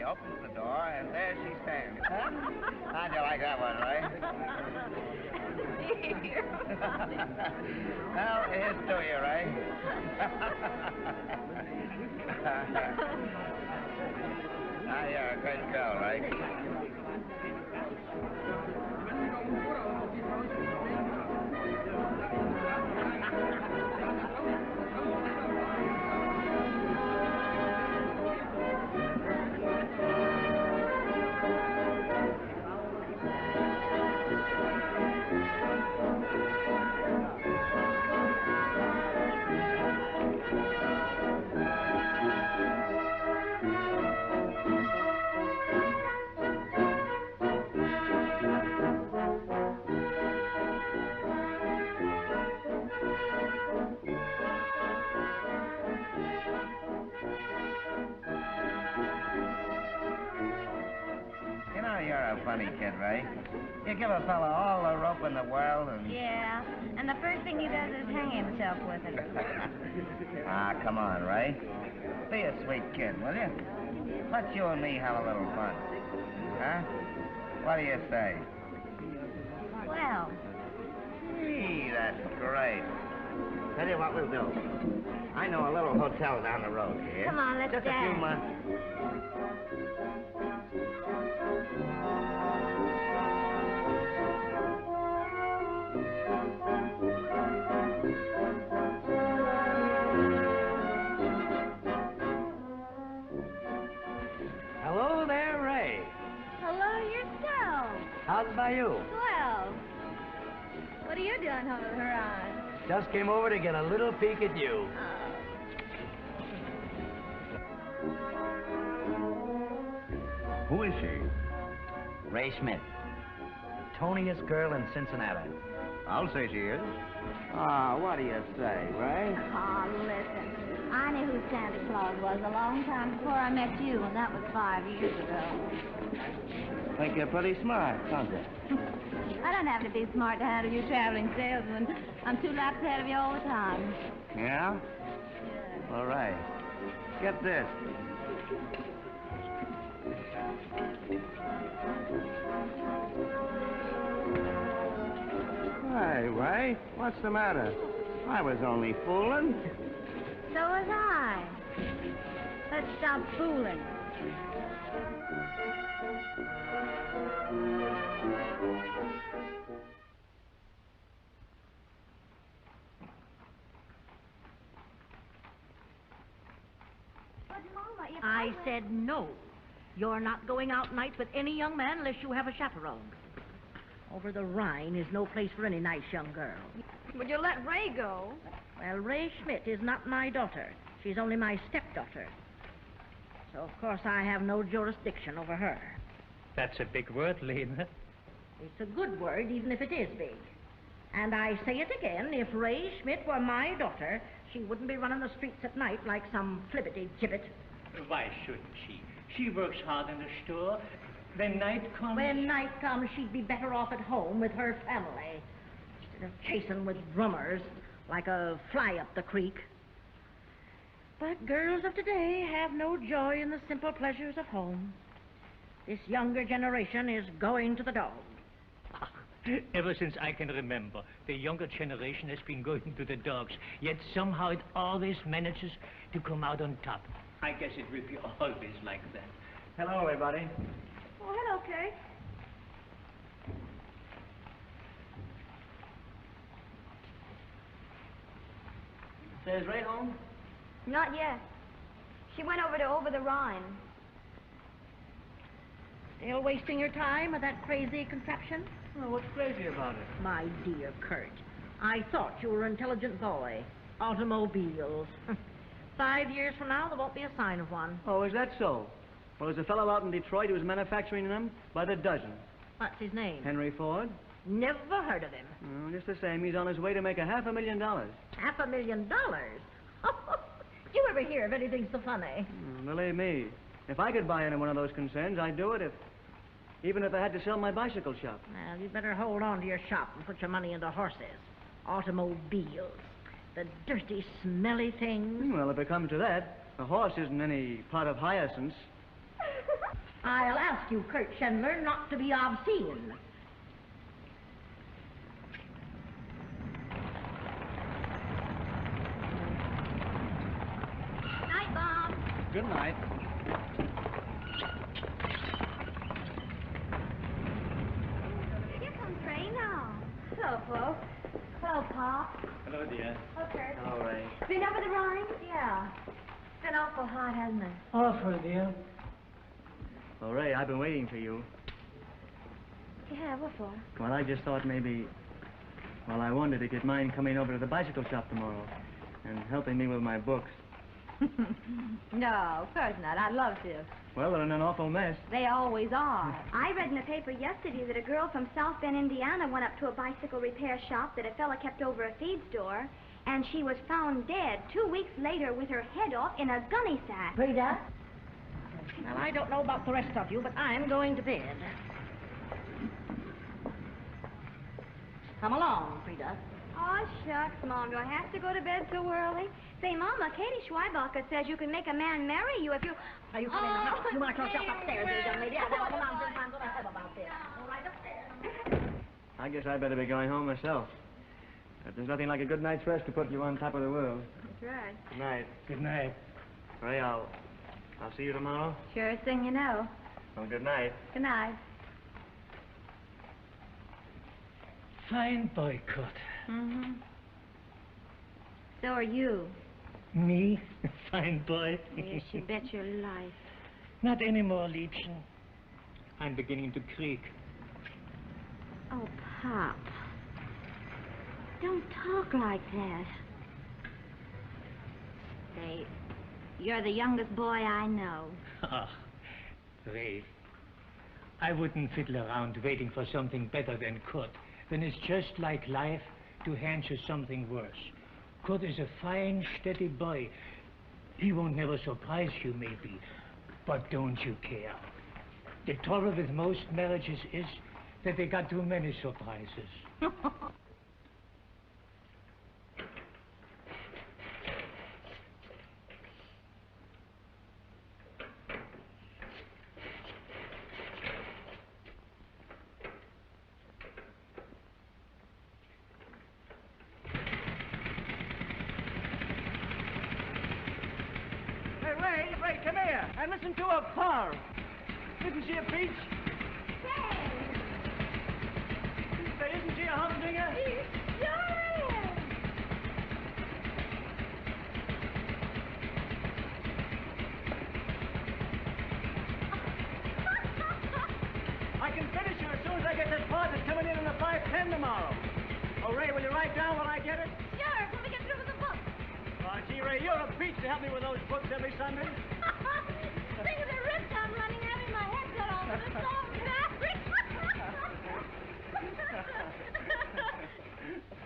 opens the door, and there she stands. Huh? How'd you like that one, Ray? Well, here's to you, Ray. Now, you're a great girl, Ray. You're a funny kid, Ray. You give a fella all the rope in the world and... Yeah, and the first thing he does is hang himself with it. Ah, come on, Ray. Be a sweet kid, will you? Let you and me have a little fun. Huh? What do you say? Well. Gee, that's great. Tell you what we'll do. I know a little hotel down the road here. Come on, let's Just dance. a few months. Hello there, Ray. Hello yourself. How's it by you? Well, what are you doing home with her on? Just came over to get a little peek at you. Who is she? Ray Schmidt. Toniest girl in Cincinnati. I'll say she is. Ah, what do you say, Ray? Oh, listen. I knew who Santa Claus was a long time before I met you, and that was 5 years ago. Think you're pretty smart, don't you? I don't have to be smart to handle you traveling salesman. I'm 2 laps ahead of you all the time. Yeah? All right. Get this. Hey, Ray, what's the matter? I was only fooling. So was I. Let's stop fooling. I said no. You're not going out night with any young man unless you have a chaperone. Over the Rhine is no place for any nice young girl. Would you let Ray go? Well, Ray Schmidt is not my daughter. She's only my stepdaughter. So, of course, I have no jurisdiction over her. That's a big word, Lena. It's a good word, even if it is big. And I say it again, if Ray Schmidt were my daughter, she wouldn't be running the streets at night like some flibbity-gibbet. Why shouldn't she? She works hard in the store. When night comes... When night comes, she'd be better off at home with her family, instead of chasing with drummers like a fly up the creek. But girls of today have no joy in the simple pleasures of home. This younger generation is going to the dog. Ever since I can remember, the younger generation has been going to the dogs, yet somehow it always manages to come out on top. I guess it will be always like that. Hello, everybody. Oh, hello, Kurt. Say, is Ray home? Not yet. She went over the Rhine. Still wasting your time with that crazy contraption? Well, what's crazy about it? My dear Kurt, I thought you were an intelligent boy. Automobiles. 5 years from now, there won't be a sign of one. Oh, is that so? Well, there's a fellow out in Detroit who was manufacturing them by the dozen. What's his name? Henry Ford. Never heard of him. Oh, just the same, he's on his way to make $500,000. $500,000? You ever hear of anything so funny? Believe me, if I could buy into one of those concerns, I'd do it, even if I had to sell my bicycle shop. Well, you better hold on to your shop and put your money into horses. Automobiles. The dirty, smelly things. Well, if it comes to that, a horse isn't any pot of hyacinths. I'll ask you, Kurt Schindler, not to be obscene. Night, Bob. Good night. Here comes Ray now. Hello, folks. Hello, Pop. Hello, dear. Hello, Kurt. Hello, Ray. Been up at the Rhine? Yeah. It's been awful hot, hasn't it? Awful, dear. Well, Ray, I've been waiting for you. Yeah, what for? Well, I just thought maybe... Well, I wondered if you'd mind coming over to the bicycle shop tomorrow and helping me with my books. No, of course not. I'd love to. Well, they're in an awful mess. They always are. I read in the paper yesterday that a girl from South Bend, Indiana, went up to a bicycle repair shop that a fella kept over a feed store, and she was found dead 2 weeks later with her head off in a gunny sack. Frida? Well, I don't know about the rest of you, but I'm going to bed. Come along, Frida. Oh, shucks, Mom. Do I have to go to bed so early? Say, Mama, Katie Schweibacher says you can make a man marry you if you... Now, you come in the house. You want to yourself upstairs, dear young lady. I don't know nonsense I'm going to have about this. All right, upstairs. I guess I better be going home myself. But there's nothing like a good night's rest to put you on top of the world. That's right. Good night. Good night. Ray, I'll see you tomorrow. Sure thing you know. Well, good night. Good night. Fine boy, Kurt. Mm-hmm. So are you. Me? Fine boy. Yes, you bet your life. Not anymore, Liebchen. I'm beginning to creak. Oh, Pop. Don't talk like that. Say, you're the youngest boy I know. Ah, Ray. I wouldn't fiddle around waiting for something better than Kurt. Then it's just like life to hand you something worse. Kurt is a fine, steady boy. He won't never surprise you, maybe. But don't you care. The trouble with most marriages is that they got too many surprises. Ray, come here and listen to her purr. Isn't she a peach? Say, isn't she a humdinger? I can finish her as soon as I get that part that's coming in the 5:10 tomorrow. Oh, Ray, will you write down when I get it? Sure, when we get through with the book. Oh, gee, Ray, you're a peach to help me with those books every Sunday. Think of the risk I'm running having my head cut off with a song fabric.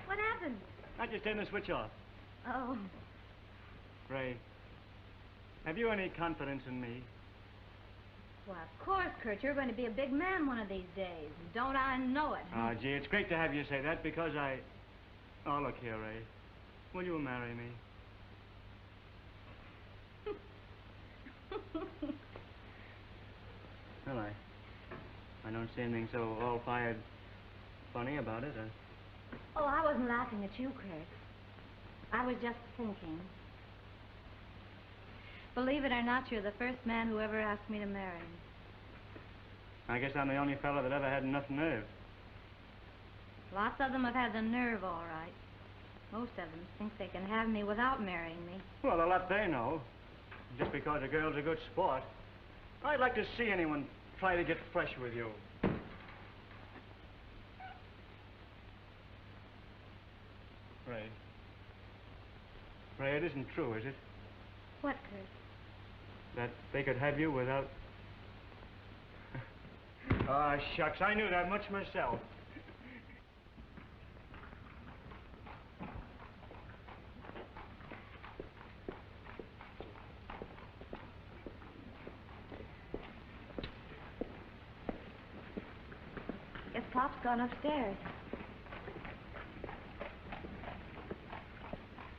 What happened? I just turned the switch off. Oh, Ray, have you any confidence in me? well, of course, Kurt. You're going to be a big man one of these days. Don't I know it? Oh, gee, it's great to have you say that because I... Oh, look here, Ray. Will you marry me? Well, I don't see anything so all-fired funny about it. Oh, I wasn't laughing at you, Kurt. I was just thinking. Believe it or not, you're the first man who ever asked me to marry him. I guess I'm the only fellow that ever had enough nerve. Lots of them have had the nerve, all right. Most of them think they can have me without marrying me. Well, a lot they know. Just because a girl's a good sport. I'd like to see anyone try to get fresh with you. Ray, it isn't true, is it? What, Kurt? That they could have you without... Ah, shucks, I knew that much myself. Guess Pop's gone upstairs.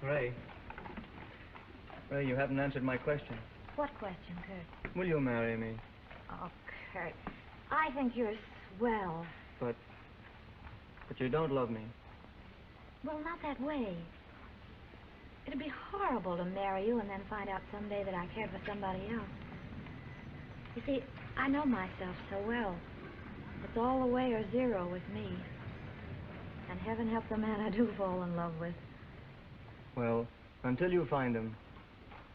Ray, you haven't answered my question. What question, Kurt? Will you marry me? Oh, Kurt, I think you're swell. But you don't love me. Well, not that way. It'd be horrible to marry you and then find out someday that I cared for somebody else. You see, I know myself so well. It's all the way or zero with me. And heaven help the man I do fall in love with. Well, until you find him,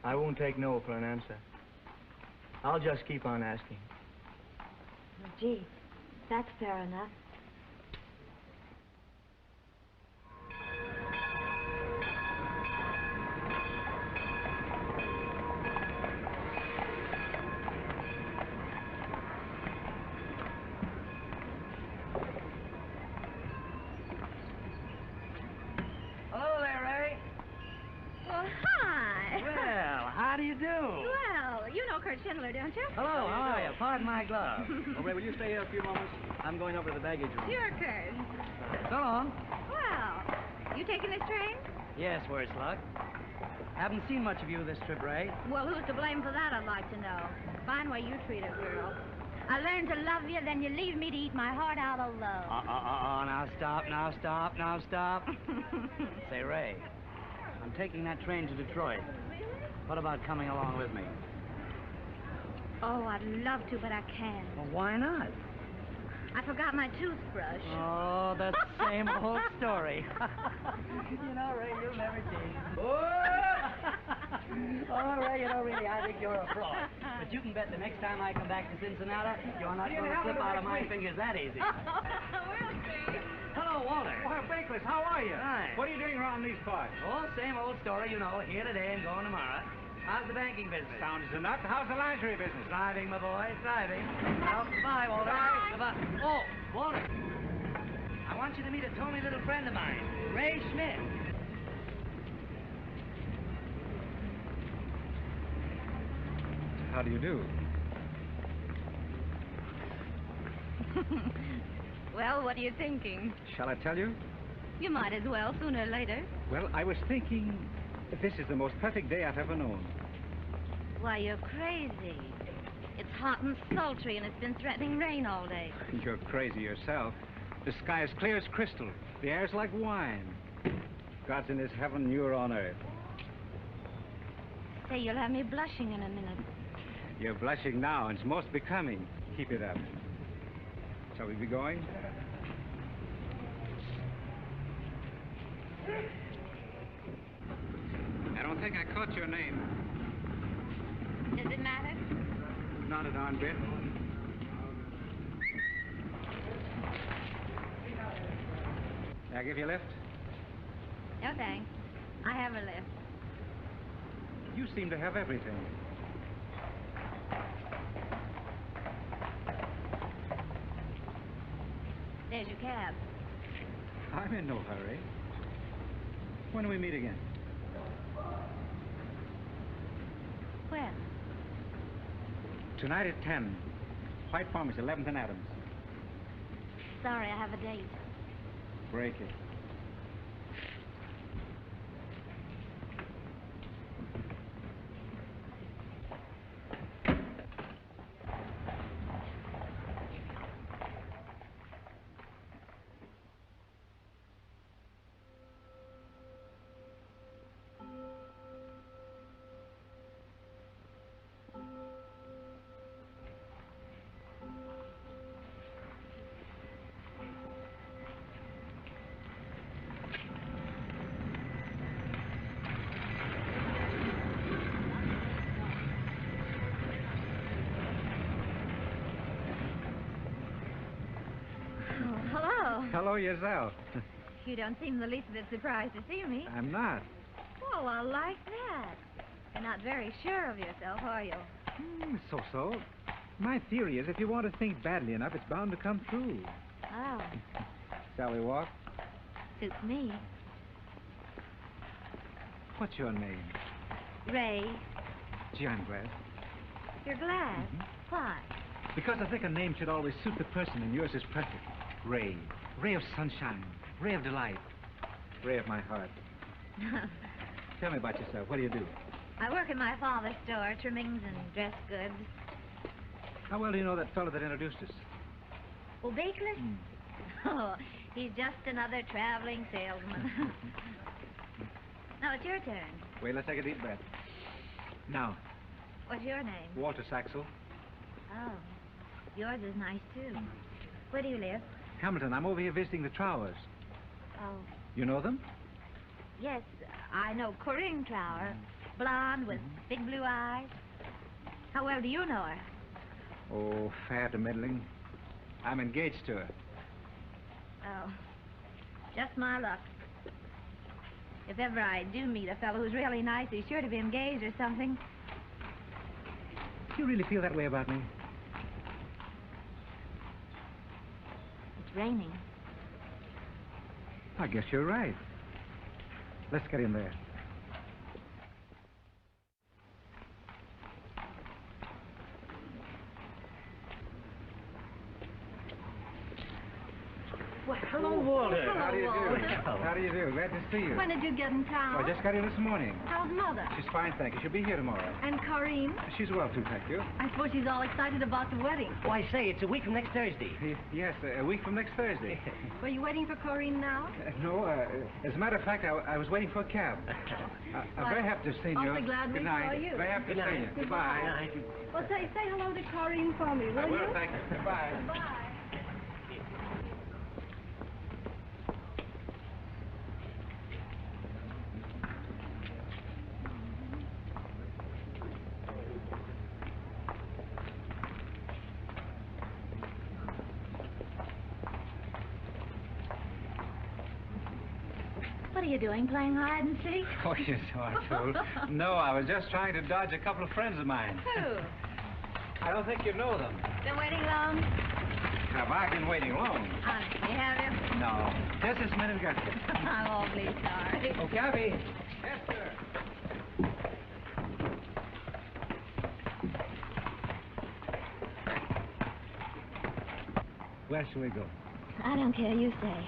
I won't take no for an answer. I'll just keep on asking. Gee, that's fair enough. Hello there, Ray. Well, hi. Well, how do you do? Well, you know Kurt Schindler, don't you? Hello, how are you? Pardon my glove. Oh, Ray, will you stay here a few moments? I'm going over to the baggage room. Sure, Kurt. So long. Well, you taking this train? Yes, worse luck. Haven't seen much of you this trip, Ray. Well, who's to blame for that, I'd like to know. Fine way you treat a girl. I learned to love you, then you leave me to eat my heart out alone. Now stop. Say, Ray, I'm taking that train to Detroit. What about coming along with me? Oh, I'd love to, but I can't. Well, why not? I forgot my toothbrush. Oh, the same old story. You know, Ray, you'll never change. Oh, Ray, you know, really, I think you're a fraud. But you can bet the next time I come back to Cincinnati, you're not going to slip out of my fingers that easy. We'll see. Hello, Walter. Well, Bakeless, how are you? Fine. What are you doing around these parts? Oh, same old story, you know. Here today and going tomorrow. How's the banking business? Sound is enough. How's the lingerie business? Thriving, my boy, thriving. Well, goodbye, Walter. Goodbye. Oh, Walter. I want you to meet a Tony little friend of mine, Ray Schmidt. How do you do? Well, what are you thinking? Shall I tell you? You might as well, sooner or later. Well, I was thinking that this is the most perfect day I've ever known. Why, you're crazy. It's hot and sultry, and it's been threatening rain all day. You're crazy yourself. The sky is clear as crystal. The air's like wine. God's in his heaven, you're on earth. Say, you'll have me blushing in a minute. You're blushing now, and it's most becoming. Keep it up. Shall we be going? I don't think I caught your name. Does it matter? Not a darn bit. May I give you a lift? No, thanks. I have a lift. You seem to have everything. There's your cab. I'm in no hurry. When do we meet again? When? Tonight at 10. White Farmers, 11th and Adams. Sorry, I have a date. Break it. Hello yourself. You don't seem the least bit surprised to see me. I'm not. Oh, I like that. You're not very sure of yourself, are you? So. My theory is if you want to think badly enough, it's bound to come true. Oh, Shall we walk? suits me. What's your name? Ray, Gee, I'm glad. you're glad. Why? Because I think a name should always suit the person, and yours is perfect. Ray. Ray of sunshine. Ray of delight. Ray of my heart. Tell me about yourself. What do you do? I work in my father's store, trimmings and dress goods. How well do you know that fellow that introduced us? Oh, Bakeless? Oh, he's just another traveling salesman. Now it's your turn. Wait, let's take a deep breath. Now, What's your name? Walter Saxel. Oh, yours is nice, too. Where do you live? Hamilton, I'm over here visiting the Trowers. Oh, You know them? yes, I know Corinne Trower. Blonde with big blue eyes. How well do you know her? Oh, fair to middling. I'm engaged to her. Oh, just my luck. If ever I do meet a fellow who's really nice, he's sure to be engaged or something. Do you really feel that way about me? It's raining. I guess you're right. Let's get in there. Well, hello, Walter. Hello, How do you Walter. do? How do you do? Glad to see you. When did you get in town? Oh, I just got here this morning. How's Mother? She's fine, thank you. She'll be here tomorrow. And Corinne? She's well, too, thank you. I suppose she's all excited about the wedding. Why, say, it's a week from next Thursday. Yes, a week from next Thursday. Were you waiting for Corinne now? No, as a matter of fact, I was waiting for a cab. I'm very happy to have seen you. Awfully glad we Good night. saw you. Very happy to see you. Goodbye. Well, say hello to Corinne for me, will I you? will, thank you. Goodbye. Bye. What are you doing, playing hide and seek? Oh, you smart fool. No, I was just trying to dodge a couple of friends of mine. Who? I don't think you know them. Been waiting long? Have I been waiting long? Honestly, have you? No. Just this minute got you. I'm awfully sorry. Oh, Gabby. Yes, sir. Where shall we go? I don't care, you say.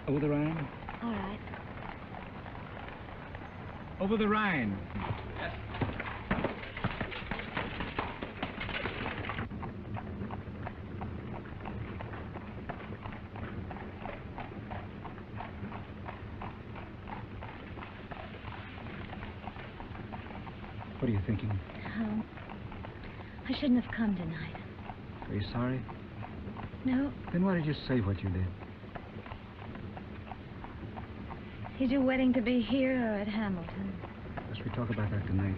Over the Rhine? All right. Over the Rhine. What are you thinking? Oh, I shouldn't have come tonight. Are you sorry? No. Then why did you say what you did? Is your wedding to be here or at Hamilton? Must we talk about that tonight?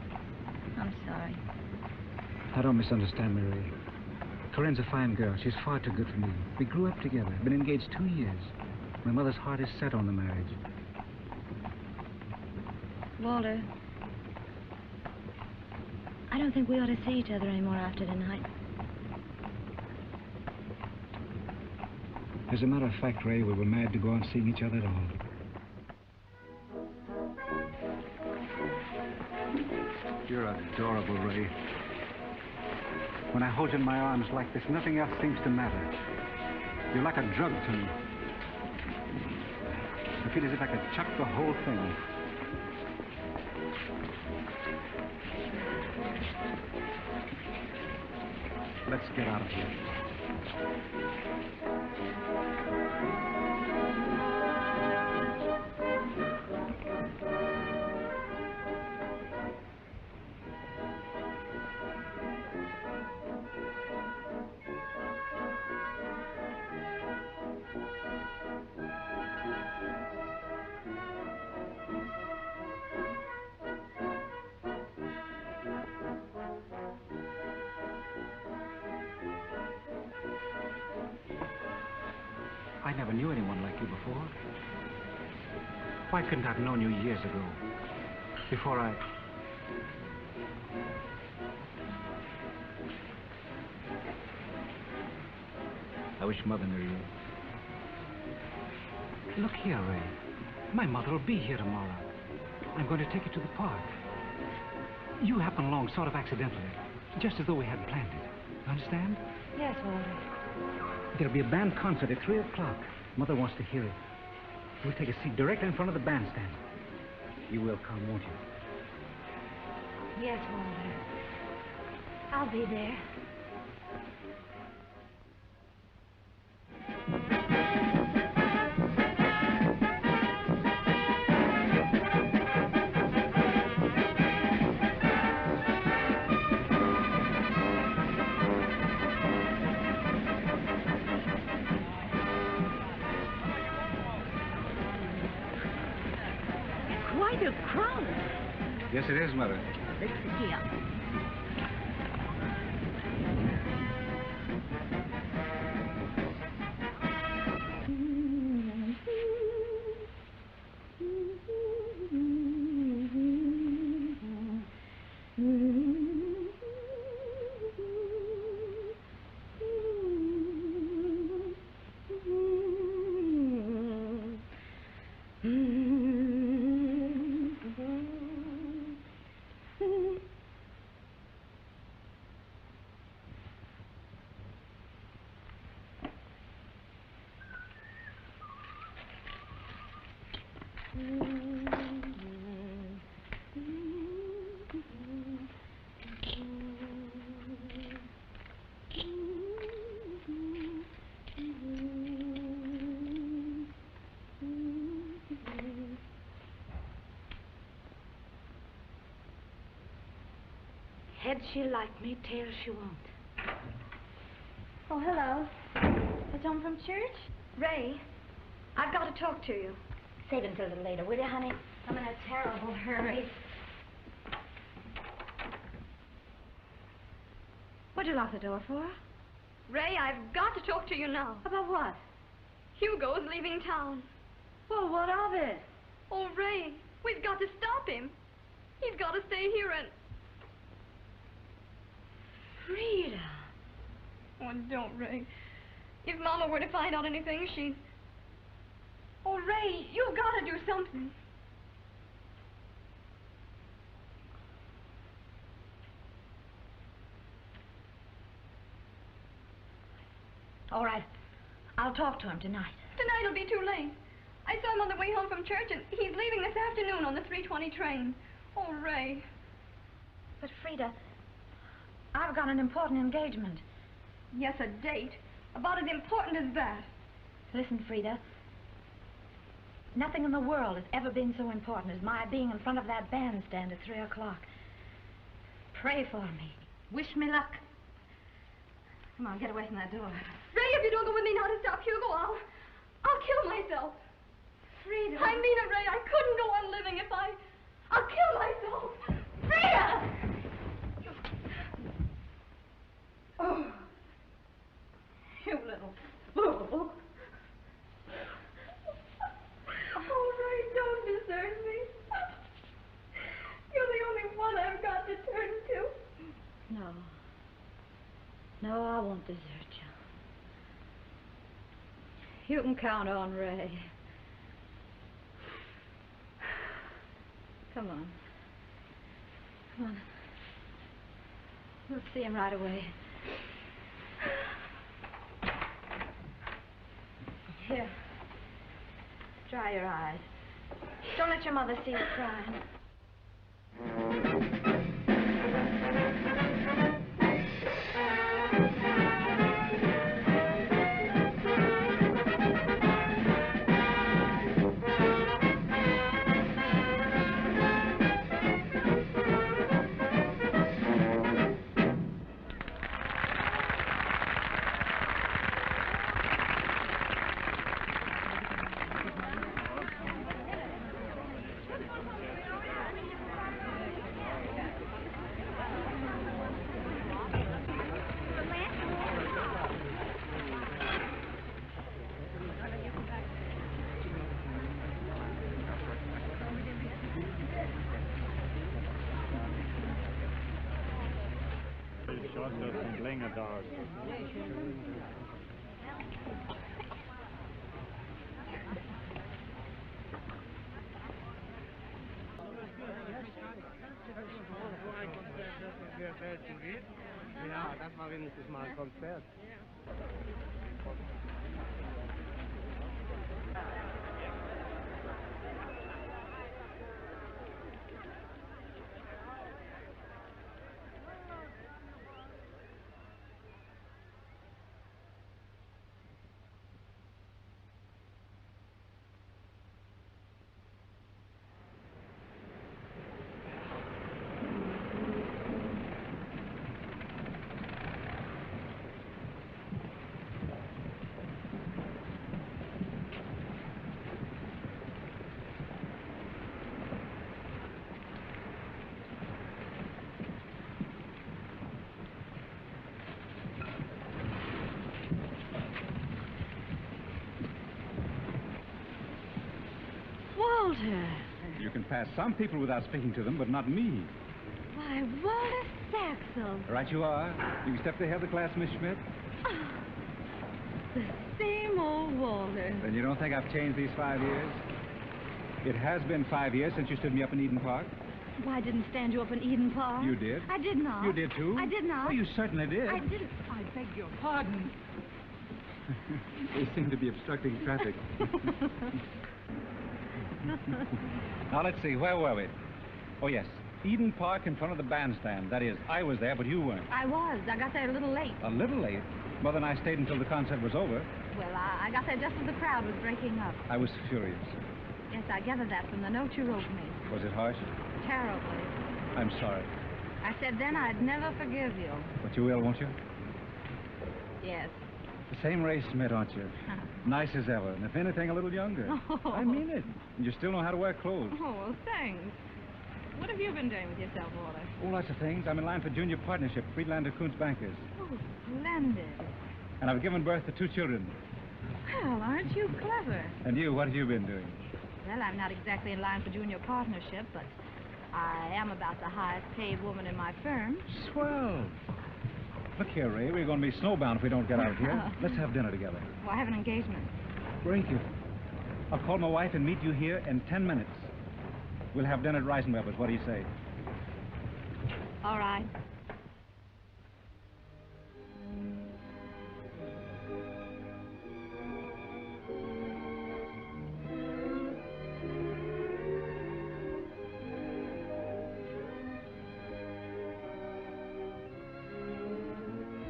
I'm sorry. Now, don't misunderstand me, Ray. Corinne's a fine girl. She's far too good for me. We grew up together. Been engaged 2 years. My mother's heart is set on the marriage. Walter, I don't think we ought to see each other anymore after tonight. As a matter of fact, Ray, we were mad to go on seeing each other at all. You're adorable, Ray. When I hold you in my arms like this, nothing else seems to matter. You're like a drug to me. I feel as if I could chuck the whole thing. Let's get out of here. I never knew anyone like you before. Why couldn't I have known you years ago? Before I... I wish Mother knew you. Look here, Ray. My mother will be here tomorrow. I'm going to take you to the park. You happen along sort of accidentally, just as though we had planned it. You understand? Yes, Walter. There'll be a band concert at 3 o'clock. Mother wants to hear it. We'll take a seat directly in front of the bandstand. You will come, won't you? Yes, Walter. I'll be there. real crowd. Yes, it is, Mother. Let's see here. Head she'll like me, tail she won't. Oh, hello. Just home from church? Ray, I've got to talk to you. Save it until a little later, will you, honey? I'm in a terrible hurry. What'd you lock the door for? Ray, I've got to talk to you now. About what? Hugo's leaving town. Well, what of it? Oh, Ray, we've got to stop him. He's got to stay here and... Frida. Oh, don't, Ray. If Mama were to find out anything, she'd... Oh, Ray, you've got to do something. All right. I'll talk to him tonight. Tonight will be too late. I saw him on the way home from church, and he's leaving this afternoon on the 3:20 train. Oh, Ray. But, Frida, I've got an important engagement. Yes, a date. About as important as that. Listen, Frida. Nothing in the world has ever been so important as my being in front of that bandstand at 3 o'clock. Pray for me. Wish me luck. Come on, get away from that door. Ray, if you don't go with me now to stop Hugo, I'll kill myself. Frida. I mean it, Ray. I couldn't go on living if I'll kill myself. Frida! Oh. You little fool. Oh, Ray, don't desert me. You're the only one I've got to turn to. No. No, I won't desert you. You can count on Ray. Come on. Come on. We'll see him right away. Here. Dry your eyes. Don't let your mother see you crying. Ja, das war wenigstens mal ein Konzert. past some people without speaking to them, but not me. Why, Walter Saxel. Right you are. You stepped ahead of the class, Miss Schmidt. Oh, the same old Walter. Then you don't think I've changed these 5 years? It has been 5 years since you stood me up in Eden Park. Why, I didn't stand you up in Eden Park. You did. I did not. You did, too. I did not. Oh, you certainly did. I didn't. I beg your pardon. They seem to be obstructing traffic. Now, let's see. Where were we? Oh, yes. Eden Park in front of the bandstand. That is, I was there, but you weren't. I was. I got there a little late. A little late? Well, then I stayed until the concert was over. Well, I got there just as the crowd was breaking up. I was furious. Yes, I gathered that from the note you wrote me. Was it harsh? Terribly. I'm sorry. I said then I'd never forgive you. But you will, won't you? Yes. The same Ray Smith, aren't you? Nice as ever, and if anything, a little younger. Oh. I mean it. And you still know how to wear clothes. Oh, well, thanks. What have you been doing with yourself, Walter? Oh, lots of things. I'm in line for junior partnership, Friedlander Kuntz Bankers. Oh, splendid. And I've given birth to 2 children. Well, aren't you clever? And you, what have you been doing? Well, I'm not exactly in line for junior partnership, but I am about the highest paid woman in my firm. Swell. Look here, Ray, we're going to be snowbound if we don't get out of here. Let's have dinner together. Well, I have an engagement. Break it. I'll call my wife and meet you here in 10 minutes. We'll have dinner at Reisenweber's. What do you say? All right.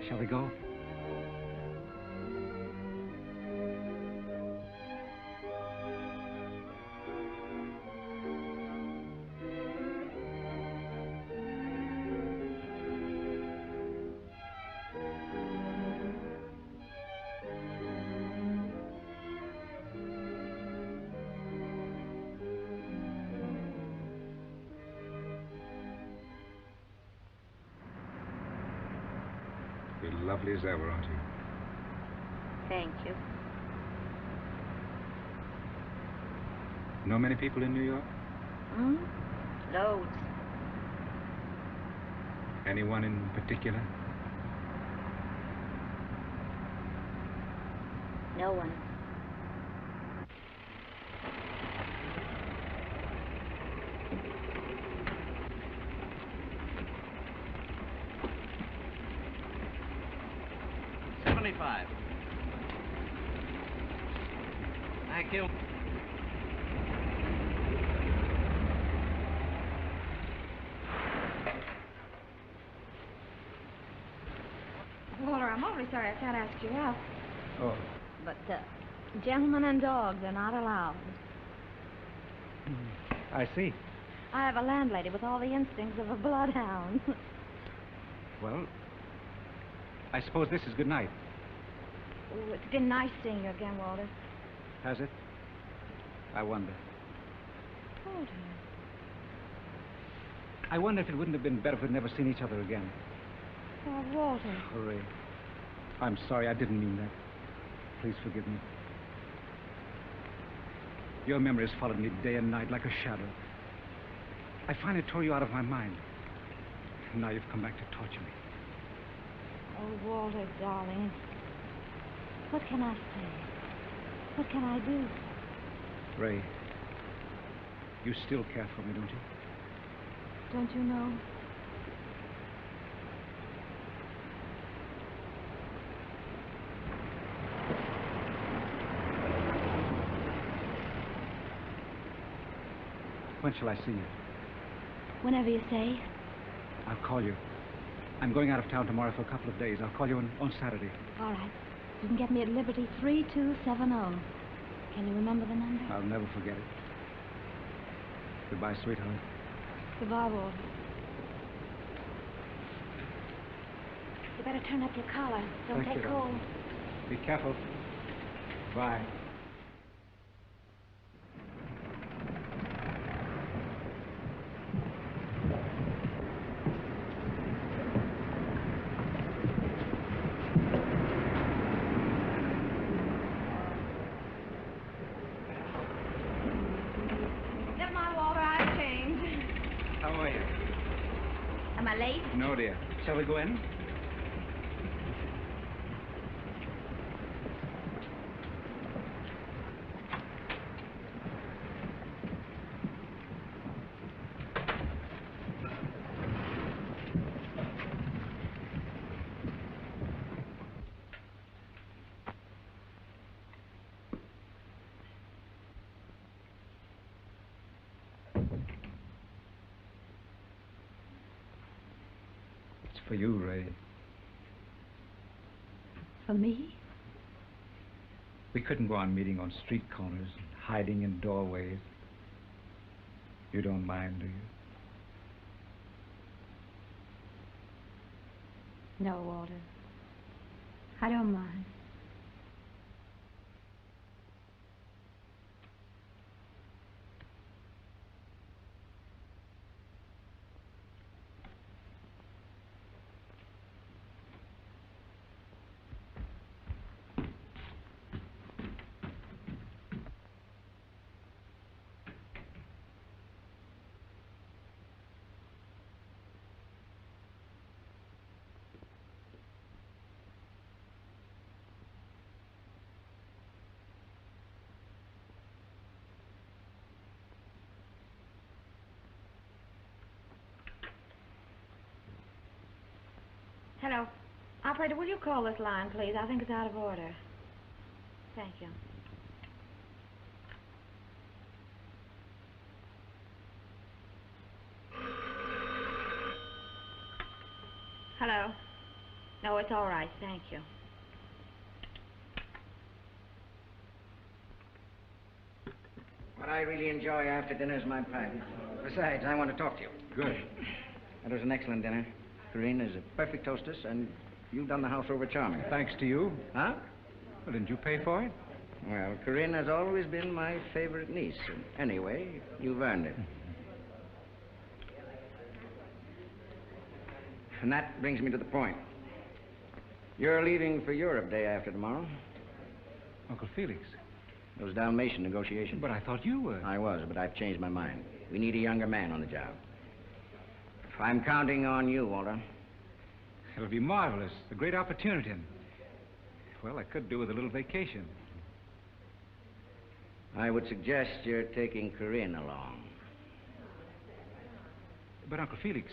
Shall we go? You're lovely as ever, aren't you? Thank you. Know many people in New York? Loads. Anyone in particular? No one. Thank you. Walter, I'm awfully sorry I can't ask you out. Oh. But gentlemen and dogs are not allowed. I see. I have a landlady with all the instincts of a bloodhound. Well, I suppose this is good night. Oh, it's been nice seeing you again, Walter. Has it? I wonder. Walter. I wonder if it wouldn't have been better if we'd never seen each other again. Oh, Walter. Hooray. I'm sorry, I didn't mean that. Please forgive me. Your memory has followed me day and night like a shadow. I finally tore you out of my mind. And now you've come back to torture me. Oh, Walter, darling. What can I say? What can I do? Ray, you still care for me, don't you? Don't you know? When shall I see you? Whenever you say. I'll call you. I'm going out of town tomorrow for a couple of days. I'll call you on Saturday. All right. You can get me at Liberty 3270. Can you remember the number? I'll never forget it. Goodbye, sweetheart. Goodbye, Walter. You better turn up your collar. Don't Thank take you, cold. Be careful. Bye. Never mind, Walter. Hello, dear. Shall we go in? For you, Ray. For me? We couldn't go on meeting on street corners and hiding in doorways. You don't mind, do you? No, Walter. I don't mind. Hello. Operator, will you call this line, please? I think it's out of order. Thank you. Hello. No, it's all right. Thank you. What I really enjoy after dinner is my pipe. Besides, I want to talk to you. Good. That was an excellent dinner. Corinne is a perfect hostess, and you've done the house over charming. Thanks to you. Huh? Well, didn't you pay for it? Well, Corinne has always been my favorite niece. And anyway, you've earned it. And that brings me to the point. You're leaving for Europe day after tomorrow. Uncle Felix. Those Dalmatian negotiations. But I thought you were. I was, but I've changed my mind. We need a younger man on the job. I'm counting on you, Walter. It'll be marvelous. A great opportunity. Well, I could do with a little vacation. I would suggest you're taking Corinne along. But, Uncle Felix...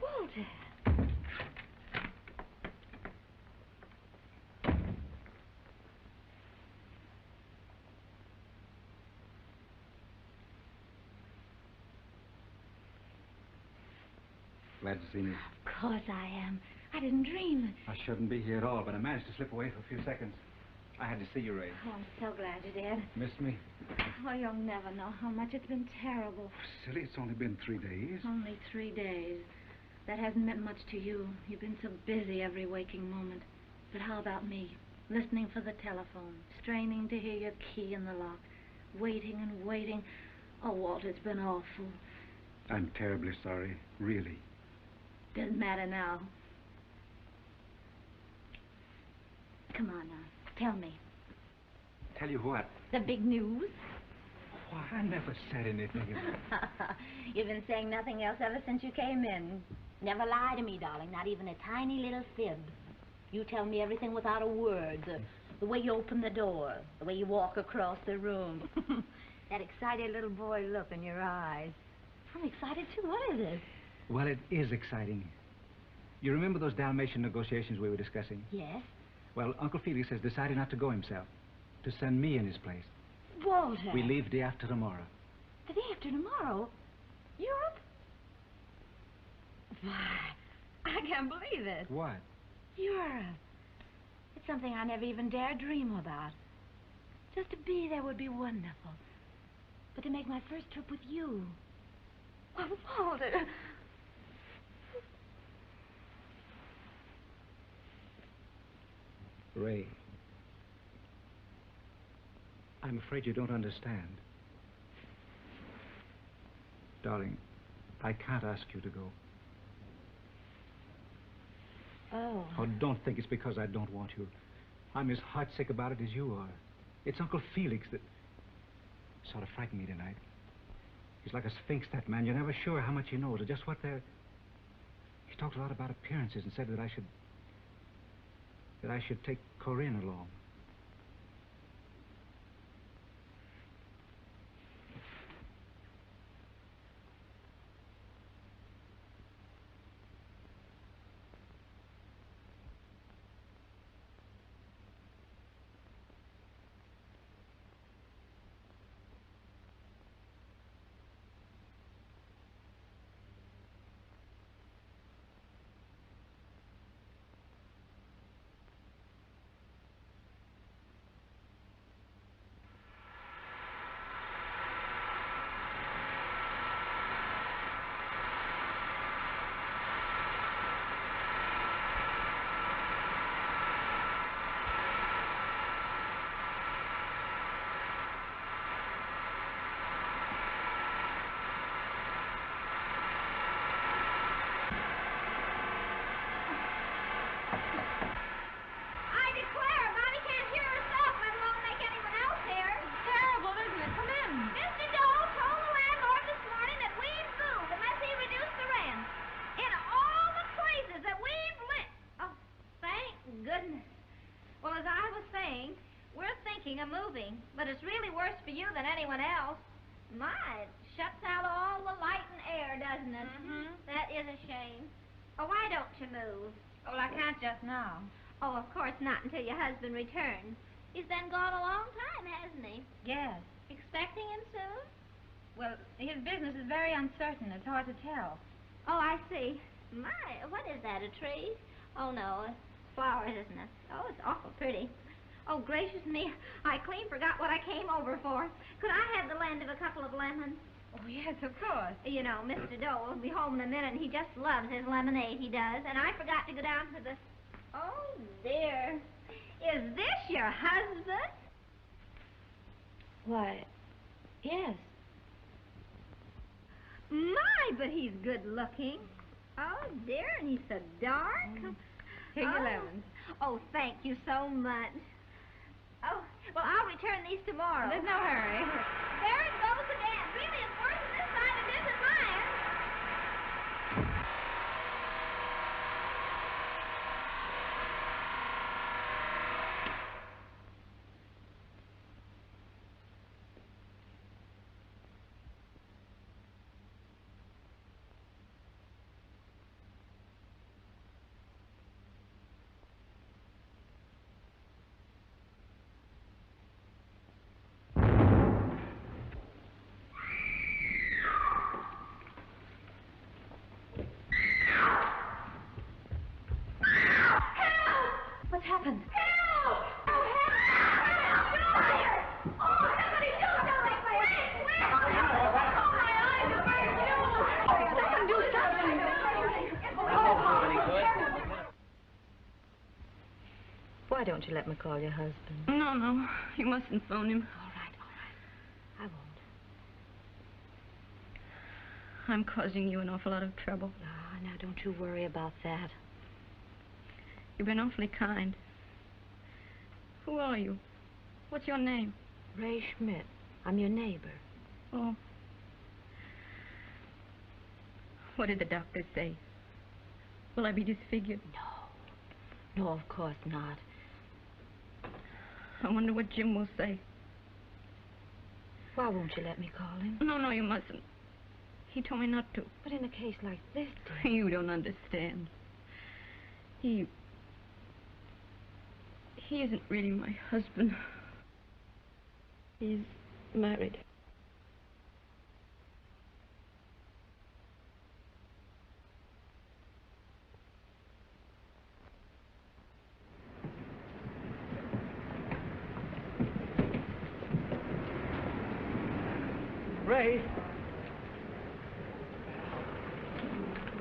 Walter. Glad to see me. Of course I am. I didn't dream. I shouldn't be here at all, but I managed to slip away for a few seconds. I had to see you, Ray. Oh, I'm so glad you did. Missed me? Oh, you'll never know how much it's been terrible. Silly, it's only been 3 days. Only 3 days. That hasn't meant much to you. You've been so busy every waking moment. But how about me? Listening for the telephone, straining to hear your key in the lock, waiting and waiting. Oh, Walter, it's been awful. I'm terribly sorry, really. Doesn't matter now. Come on now, tell me. Tell you what. The big news? Why, I never said anything. You've been saying nothing else ever since you came in. Never lie to me, darling, not even a tiny little fib. You tell me everything without a word. The way you open the door, the way you walk across the room. That excited little boy look in your eyes. I'm excited, too. What is it? Well, it is exciting. You remember those Dalmatian negotiations we were discussing? Yes? Well, Uncle Felix has decided not to go himself, to send me in his place. Walter! We leave day after tomorrow. The day after tomorrow? Europe? Why, I can't believe it. What? Europe. It's something I never even dared dream about. Just to be there would be wonderful. But to make my first trip with you... Oh, Walter... Ray, I'm afraid you don't understand. Darling, I can't ask you to go. Oh. Oh, don't think it's because I don't want you. I'm as heartsick about it as you are. It's Uncle Felix that sort of frightened me tonight. He's like a sphinx, that man. You're never sure how much he knows or just what they're... He talked a lot about appearances and said that I should take Corinne along. Of moving, but it's really worse for you than anyone else. My, it shuts out all the light and air, doesn't it? Mm-hmm. That is a shame. Oh, why don't you move? Well, I can't just now. Oh, of course not until your husband returns. He's been gone a long time, hasn't he? Yes. Expecting him soon? Well, his business is very uncertain. It's hard to tell. Oh, I see. My, what is that, a tree? Oh, no, it's flowers, isn't it? Oh, it's awful pretty. Oh, gracious me, I clean forgot what I came over for. Could I have the land of a couple of lemons? Oh, yes, of course. You know, Mr. Dole will be home in a minute, and he just loves his lemonade, he does. And I forgot to go down to the... Oh, dear. Is this your husband? Why, yes. My, but he's good looking. Oh, dear, and he's so dark. Here's your lemons. Oh, thank you so much. Oh, well, I'll return these tomorrow. There's no hurry. There it goes again. Really, it's worse on this side than it is at mine. What's happened? Help! Oh, help! Fire! Oh, somebody do something! Quick! Oh, my eyes are burning! Do something! Why don't you let me call your husband? No, you mustn't phone him. All right. I won't. I'm causing you an awful lot of trouble. Ah, now don't you worry about that. You've been awfully kind. Who are you? What's your name? Ray Schmidt. I'm your neighbor. Oh. What did the doctor say? Will I be disfigured? No, of course not. I wonder what Jim will say. Why won't you let me call him? No, you mustn't. He told me not to. But in a case like this, dear... You don't understand. He isn't really my husband. He's married.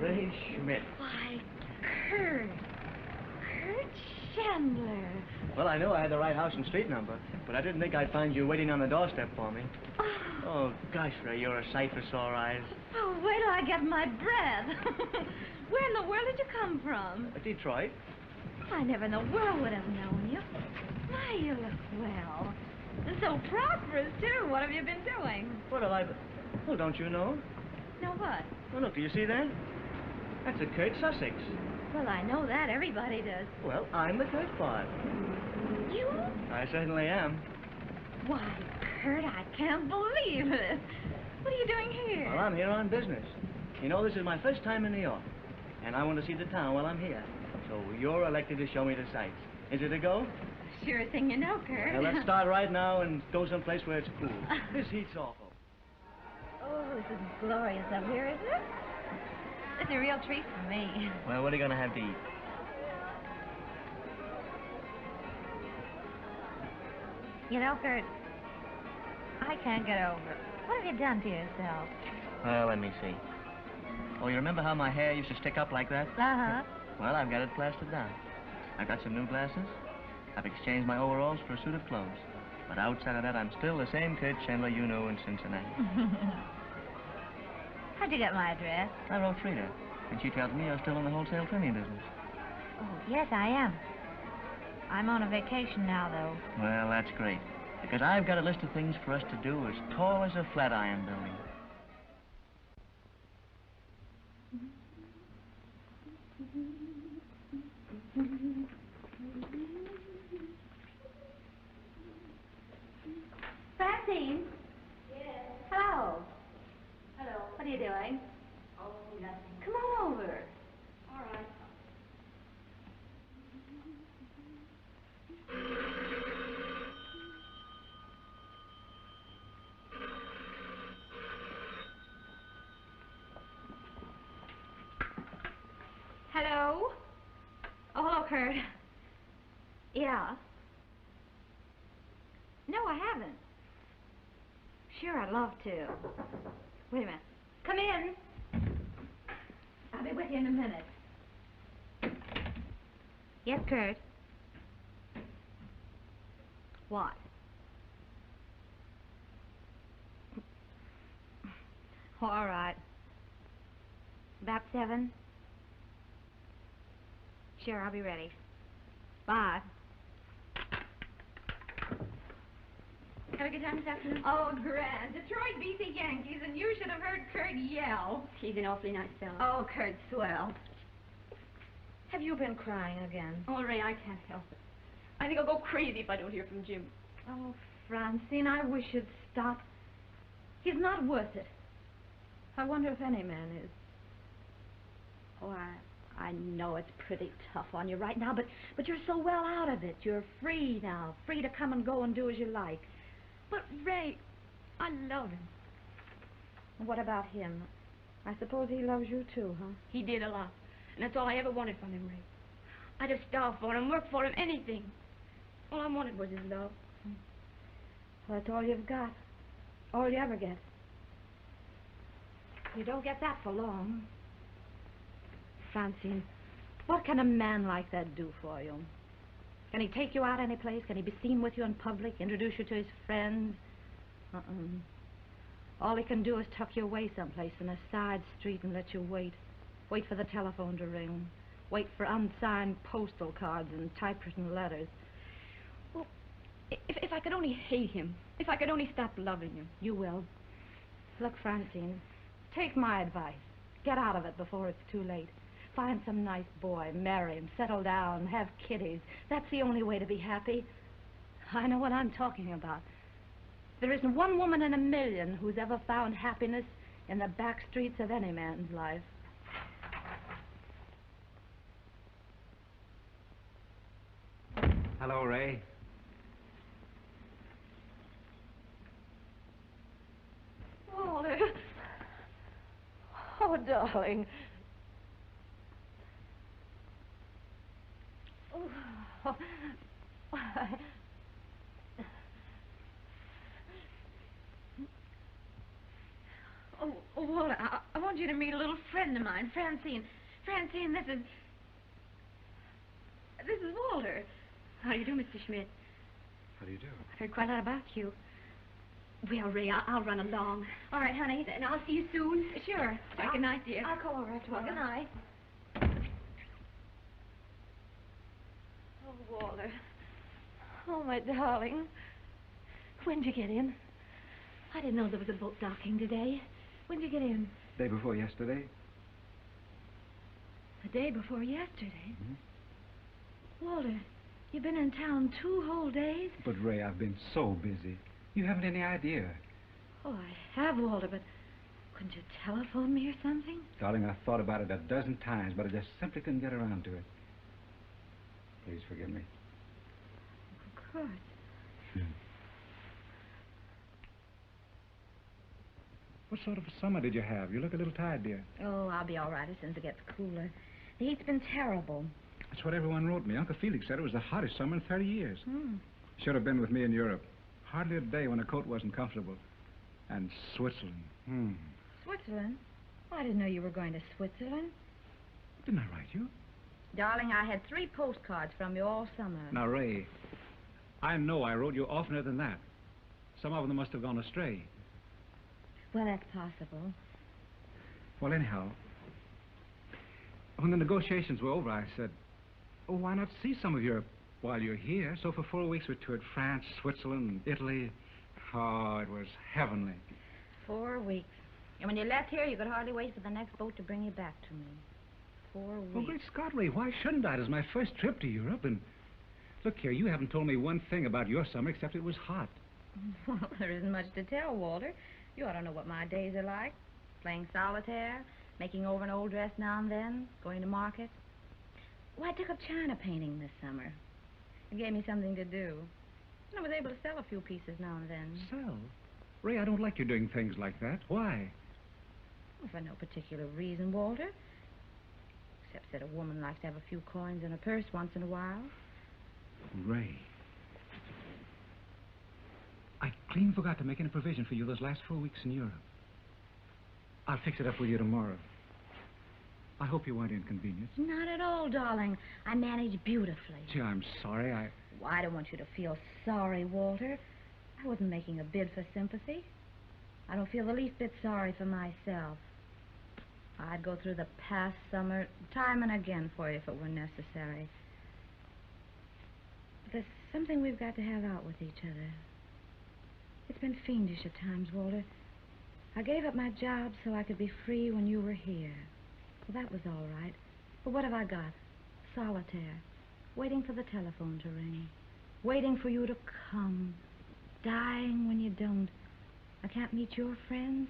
Ray Schmidt. Why, Kurt Chandler. Well, I know I had the right house and street number, but I didn't think I'd find you waiting on the doorstep for me. Oh, gosh, Ray, you're a sight for sore eyes. Oh, wait till I get my breath. Where in the world did you come from? Detroit. I never in the world would have known you. My, you look well. And so prosperous, too. What have you been doing? What have I been... Oh, don't you know? Know what? Well, look, do you see that? That's a Kurt Sussex. Well, I know that. Everybody does. Well, I'm the Kurt part. You? I certainly am. Why, Kurt, I can't believe it. What are you doing here? Well, I'm here on business. You know, this is my first time in New York, and I want to see the town while I'm here. So you're elected to show me the sights. Is it a go? Sure thing you know, Kurt. Well, let's start right now and go someplace where it's cool. This heat's awful. Oh, this is glorious up here, isn't it? It's a real treat for me. Well, what are you going to have to eat? You know, Kurt, I can't get over it. What have you done to yourself? Well, let me see. Oh, you remember how my hair used to stick up like that? Uh-huh. Well, I've got it plastered down. I've got some new glasses. I've exchanged my overalls for a suit of clothes. But outside of that, I'm still the same Kurt Chandler you know in Cincinnati. How'd you get my address? I wrote Frida, and she tells me you're still in the wholesale printing business. Oh, yes, I am. I'm on a vacation now, though. Well, that's great, because I've got a list of things for us to do as tall as a Flatiron building. Francine? Yes. Hello. Hello. What are you doing? Oh, nothing. Come on over. All right. Hello? Oh, hello, Kurt. Yeah. No, I haven't. Sure, I'd love to. Wait a minute. Come in. I'll be with you in a minute. Yes, Kurt. What? Oh, all right. About 7? Sure, I'll be ready. Bye. Have a good time this afternoon? Oh, grand. Detroit beat the Yankees, and you should have heard Kurt yell. He's an awfully nice fellow. Oh, Kurt's swell. Have you been crying again? Oh, Ray, I can't help it. I think I'll go crazy if I don't hear from Jim. Oh, Francine, I wish you'd stop. He's not worth it. I wonder if any man is. Oh, I know it's pretty tough on you right now, but you're so well out of it. You're free now, free to come and go and do as you like. But, Ray, I love him. What about him? I suppose he loves you too, huh? He did a lot, and that's all I ever wanted from him, Ray. I'd have starved for him, worked for him, anything. All I wanted was his love. Well, that's all you've got. All you ever get. You don't get that for long. Francine, what can a man like that do for you? Can he take you out any place? Can he be seen with you in public, introduce you to his friends? All he can do is tuck you away someplace in a side street and let you wait. Wait for the telephone to ring. Wait for unsigned postal cards and typewritten letters. Well, if I could only hate him, if I could only stop loving him. You will. Look, Francine, take my advice. Get out of it before it's too late. Find some nice boy, marry him, settle down, have kiddies. That's the only way to be happy. I know what I'm talking about. There isn't one woman in a million who's ever found happiness in the back streets of any man's life. Hello, Ray. Walter. Oh, darling. Oh, Walter, I want you to meet a little friend of mine, Francine. Francine, this is Walter. How do you do, Mr. Schmidt? How do you do? I've heard quite a lot about you. Well, Ray, I'll run along. All right, honey. And I'll see you soon. Sure. Right, good night, dear. I'll call over after a while. Good night. Oh, Walter. Oh, my darling. When'd you get in? I didn't know there was a boat docking today. When'd you get in? Day before yesterday. The day before yesterday. Mm-hmm. Walter, you've been in town 2 whole days? But, Ray, I've been so busy. You haven't any idea. Oh, I have, Walter, but couldn't you telephone me or something? Darling, I've thought about it a dozen times, but I just simply couldn't get around to it. Please forgive me. Of course. What sort of a summer did you have? You look a little tired, dear. Oh, I'll be all right as soon as it gets cooler. The heat's been terrible. That's what everyone wrote me. Uncle Felix said it was the hottest summer in 30 years. Hmm. Should have been with me in Europe. Hardly a day when a coat wasn't comfortable. And Switzerland. Switzerland? I didn't know you were going to Switzerland. Didn't I write you? Darling, I had 3 postcards from you all summer. Now, Ray, I know I wrote you oftener than that. Some of them must have gone astray. Well, that's possible. Well, anyhow, when the negotiations were over, I said, oh, why not see some of Europe while you're here? So for 4 weeks we toured France, Switzerland, Italy. Oh, it was heavenly. 4 weeks. And when you left here, you could hardly wait for the next boat to bring you back to me. 4 weeks. Well, great Scott, Ray, why shouldn't I? It was my first trip to Europe, and look here, you haven't told me one thing about your summer except it was hot. Well, there isn't much to tell, Walter. You ought to know what my days are like. Playing solitaire, making over an old dress now and then, going to market. Well, I took up china painting this summer. It gave me something to do. And I was able to sell a few pieces now and then. Sell? Ray, I don't like you doing things like that. Why? Well, for no particular reason, Walter. Except that a woman likes to have a few coins in her purse once in a while. Ray. I clean forgot to make any provision for you those last 4 weeks in Europe. I'll fix it up with you tomorrow. I hope you weren't inconvenienced. Not at all, darling. I managed beautifully. Gee, I'm sorry. Well, I don't want you to feel sorry, Walter. I wasn't making a bid for sympathy. I don't feel the least bit sorry for myself. I'd go through the past summer time and again for you if it were necessary. But there's something we've got to have out with each other. It's been fiendish at times, Walter. I gave up my job so I could be free when you were here. Well, that was all right. But what have I got? Solitaire. Waiting for the telephone to ring. Waiting for you to come. Dying when you don't. I can't meet your friends.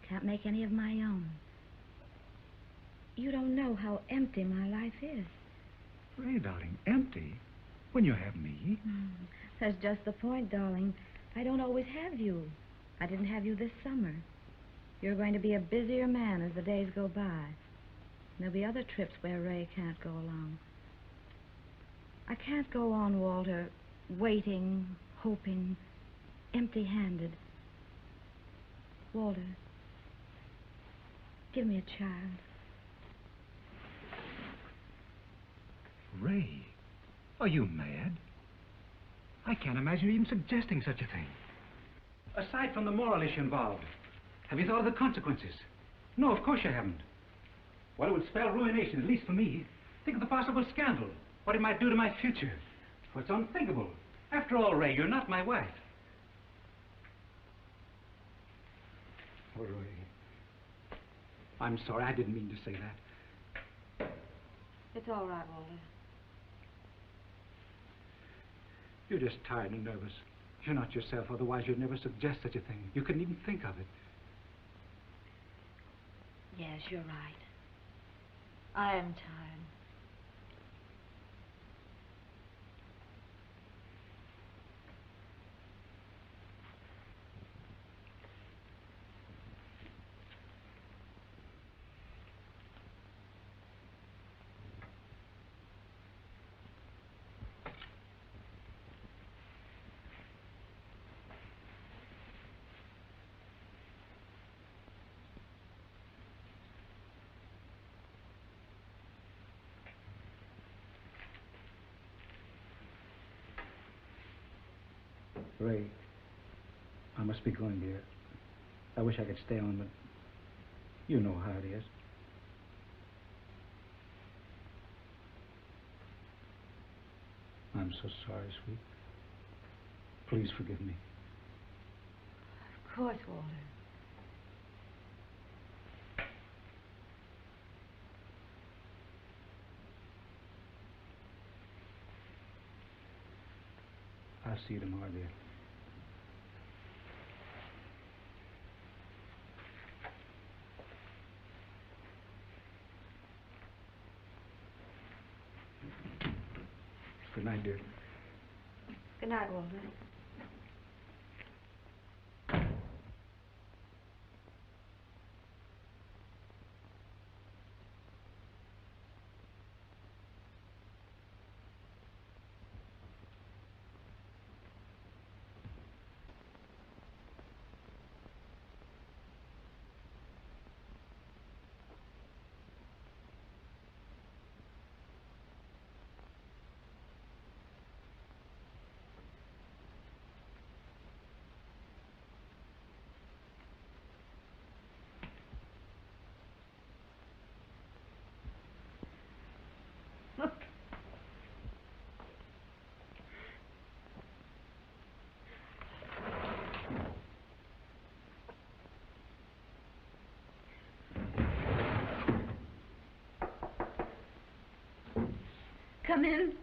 Can't make any of my own. You don't know how empty my life is. Ray, darling, empty? When you have me? That's just the point, darling. I don't always have you. I didn't have you this summer. You're going to be a busier man as the days go by. There'll be other trips where Ray can't go along. I can't go on, Walter, waiting, hoping, empty-handed. Walter, give me a child. Ray, are you mad? I can't imagine you even suggesting such a thing. Aside from the moral issue involved, have you thought of the consequences? No, of course you haven't. Well, it would spell ruination, at least for me. Think of the possible scandal, what it might do to my future. Well, it's unthinkable. After all, Ray, you're not my wife. Oh, Ray. I'm sorry, I didn't mean to say that. It's all right, Walter. You're just tired and nervous. You're not yourself, otherwise you'd never suggest such a thing. You couldn't even think of it. Yes, you're right. I am tired. Ray, I must be going, dear. I wish I could stay on, but you know how it is. I'm so sorry, sweet. Please forgive me. Of course, Walter. I'll see you tomorrow, dear. Good night, dear. Good night, Walter. Come in.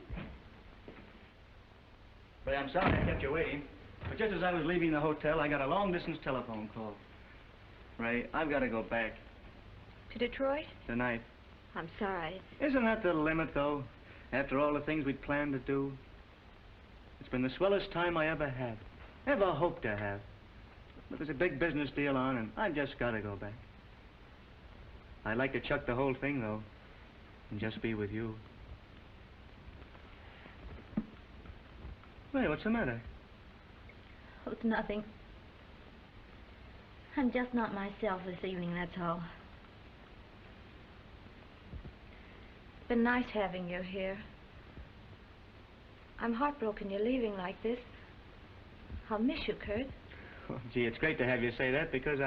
Ray, I'm sorry I kept you waiting, but just as I was leaving the hotel, I got a long-distance telephone call. Ray, I've got to go back. To Detroit? Tonight. I'm sorry. Isn't that the limit, though? After all the things we'd planned to do? It's been the swellest time I ever had. Ever hoped to have. But there's a big business deal on, and I've just got to go back. I'd like to chuck the whole thing, though, and just be with you. Ray, what's the matter? Oh, it's nothing. I'm just not myself this evening, that's all. It's been nice having you here. I'm heartbroken you're leaving like this. I'll miss you, Kurt. Oh, gee, it's great to have you say that because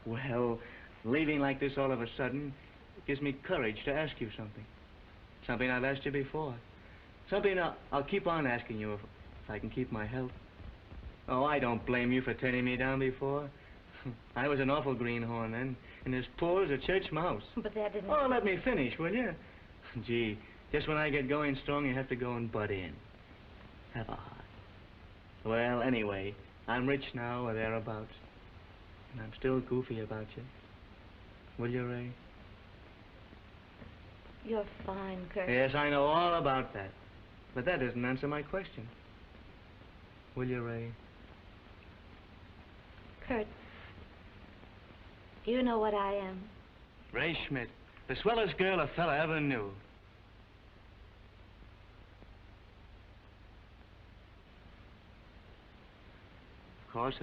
well, leaving like this all of a sudden gives me courage to ask you something. Something I've asked you before. Something I'll keep on asking you if I can keep my health. Oh, I don't blame you for turning me down before. I was an awful greenhorn then, and as poor as a church mouse. But that didn't... Oh, let me finish, will you? Gee, just when I get going strong, you have to go and butt in. Have a heart. Well, anyway, I'm rich now, or thereabouts. And I'm still goofy about you. Will you, Ray? You're fine, Kurt. Yes, I know all about that. But that doesn't answer my question. Will you, Ray? Kurt, you know what I am. Ray Schmidt, the swellest girl a fella ever knew. Of course,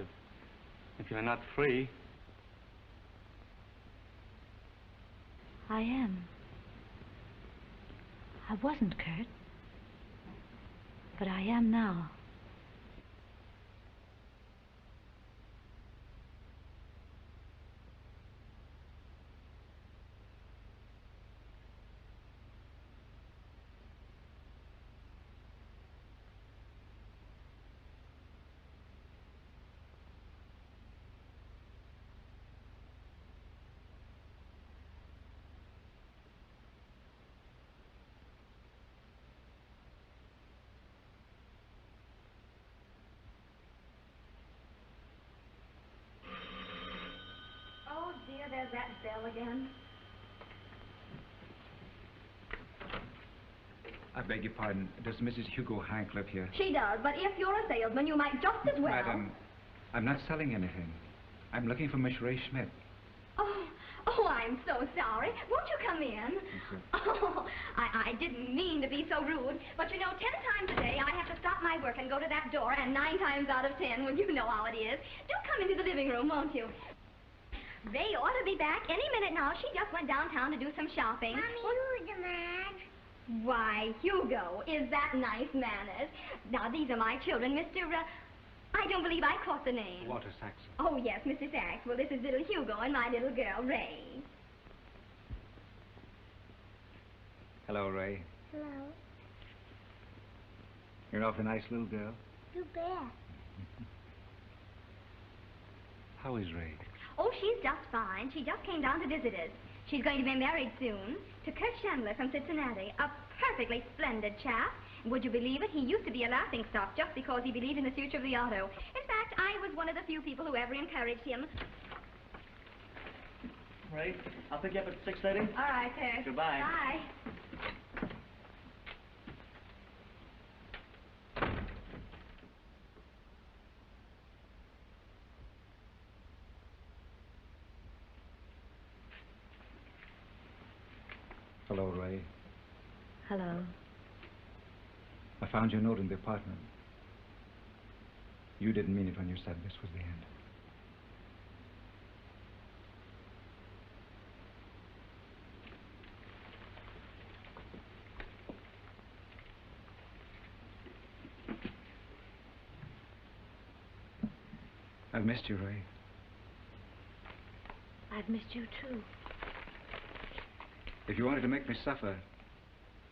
if you're not free. I am. I wasn't, Kurt. But I am now. Oh, dear, there's that bell again. I beg your pardon. Does Mrs. Hugo Hank live here? She does, but if you're a salesman, you might just as well... Madam, I'm not selling anything. I'm looking for Miss Ray Schmidt. Oh, I'm so sorry. Won't you come in? Yes, Oh, I didn't mean to be so rude, but you know, 10 times a day I have to stop my work and go to that door, and 9 times out of 10, well, you know how it is. Do come into the living room, won't you? Ray ought to be back any minute now. She just went downtown to do some shopping. Mommy, who's the man? Why, Hugo, is that nice manners? Now, these are my children, Mr. I don't believe I caught the name. Walter Saxon. Oh, yes, Mr. Sax. Well, this is little Hugo and my little girl, Ray. Hello, Ray. Hello. You're an awfully nice little girl. You bet. How is Ray? Oh, she's just fine. She just came down to visit us. She's going to be married soon to Kurt Chandler from Cincinnati, a perfectly splendid chap. Would you believe it? He used to be a laughingstock just because he believed in the future of the auto. In fact, I was one of the few people who ever encouraged him. Ray, I'll pick you up at 6:30. All right, sir. Goodbye. Bye. Hello, Ray. Hello. I found your note in the apartment. You didn't mean it when you said this was the end. I've missed you, Ray. I've missed you, too. If you wanted to make me suffer,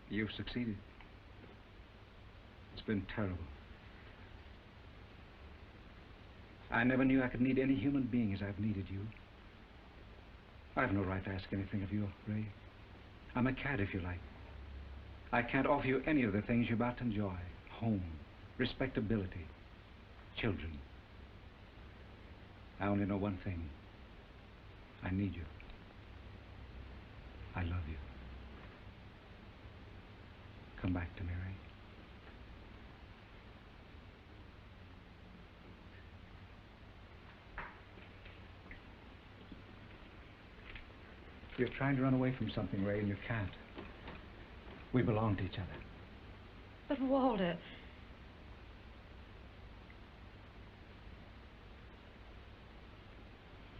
you've succeeded. It's been terrible. I never knew I could need any human being as I've needed you. I've no right to ask anything of you, Ray. I'm a cad, if you like. I can't offer you any of the things you're about to enjoy. Home, respectability, children. I only know one thing. I need you. I love you. Come back to me, Ray. You're trying to run away from something, Ray, and you can't. We belong to each other. But, Walter...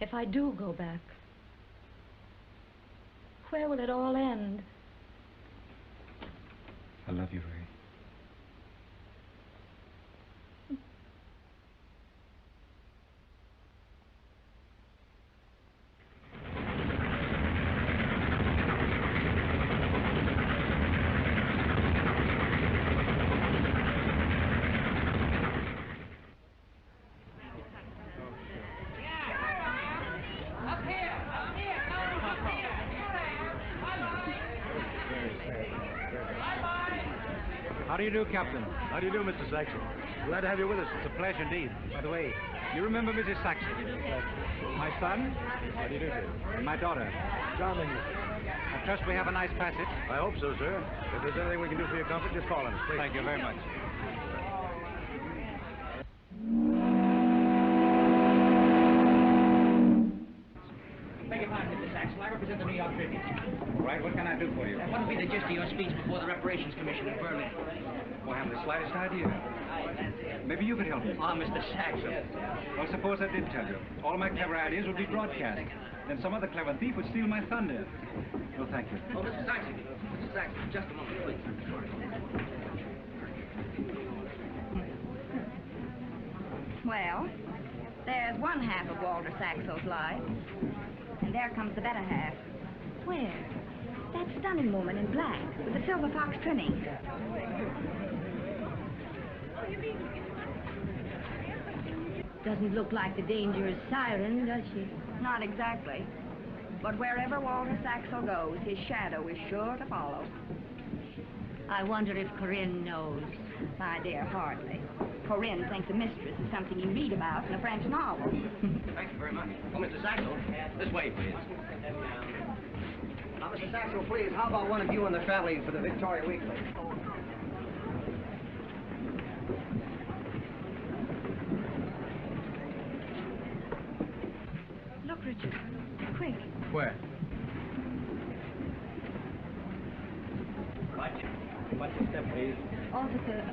If I do go back, where will it all end? I love you, Ray. How do you do, Captain? How do you do, Mr. Saxon? Glad to have you with us. It's a pleasure indeed. By the way, you remember Mrs. Saxon? My son? How do you do, sir? And my daughter. Charming. I trust we have a nice passage. I hope so, sir. If there's anything we can do for your comfort, just call on us, please. Thank you very much. Beg your pardon, Mr. Saxon. I represent the New York Tribune. All right, what can I do for you? What would be the gist of your speech before the Reparations Commission in Berlin? Well, I haven't the slightest idea. Maybe you could help me. Ah, Mr. Saxon. Well, suppose I did tell you. All my clever ideas would be broadcast. Then some other clever thief would steal my thunder. No, thank you. Oh, Mr. Saxon. Mr. Saxon, just a moment, please. Well, there's one half of Walter Saxo's life. And there comes the better half. Where? That stunning woman in black with the silver fox trimming. Doesn't look like the dangerous siren, does she? Not exactly. But wherever Walter Saxo goes, his shadow is sure to follow. I wonder if Corinne knows. My dear, hardly. Corinne thinks a mistress is something you read about in a French novel. Thank you very much. Oh, Mr. Saxon, this way, please. Now, Mr. Saxon, please, how about one of you on the traveling for the Victoria Weekly? Look, Richard. Quick. Where? Watch your step, please. Officer,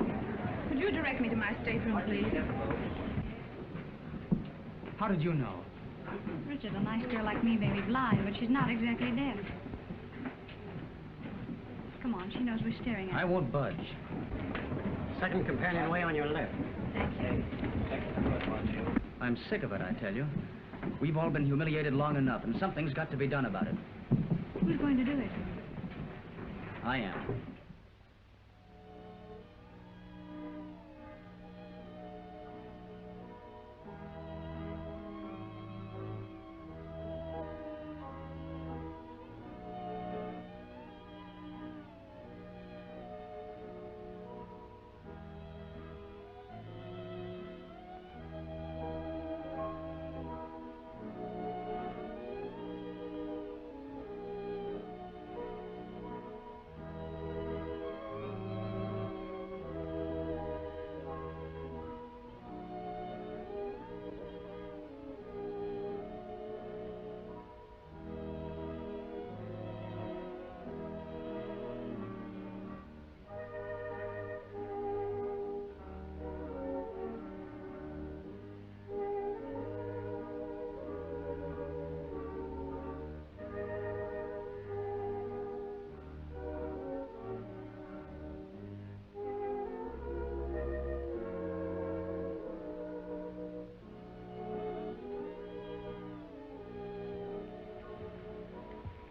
could you direct me to my stateroom, please? How did you know? Richard, a nice girl like me may be blind, but she's not exactly deaf. Come on, she knows we're staring at her. I won't budge. Second companionway on your left. Thank you. I'm sick of it, I tell you. We've all been humiliated long enough, and something's got to be done about it. Who's going to do it? I am.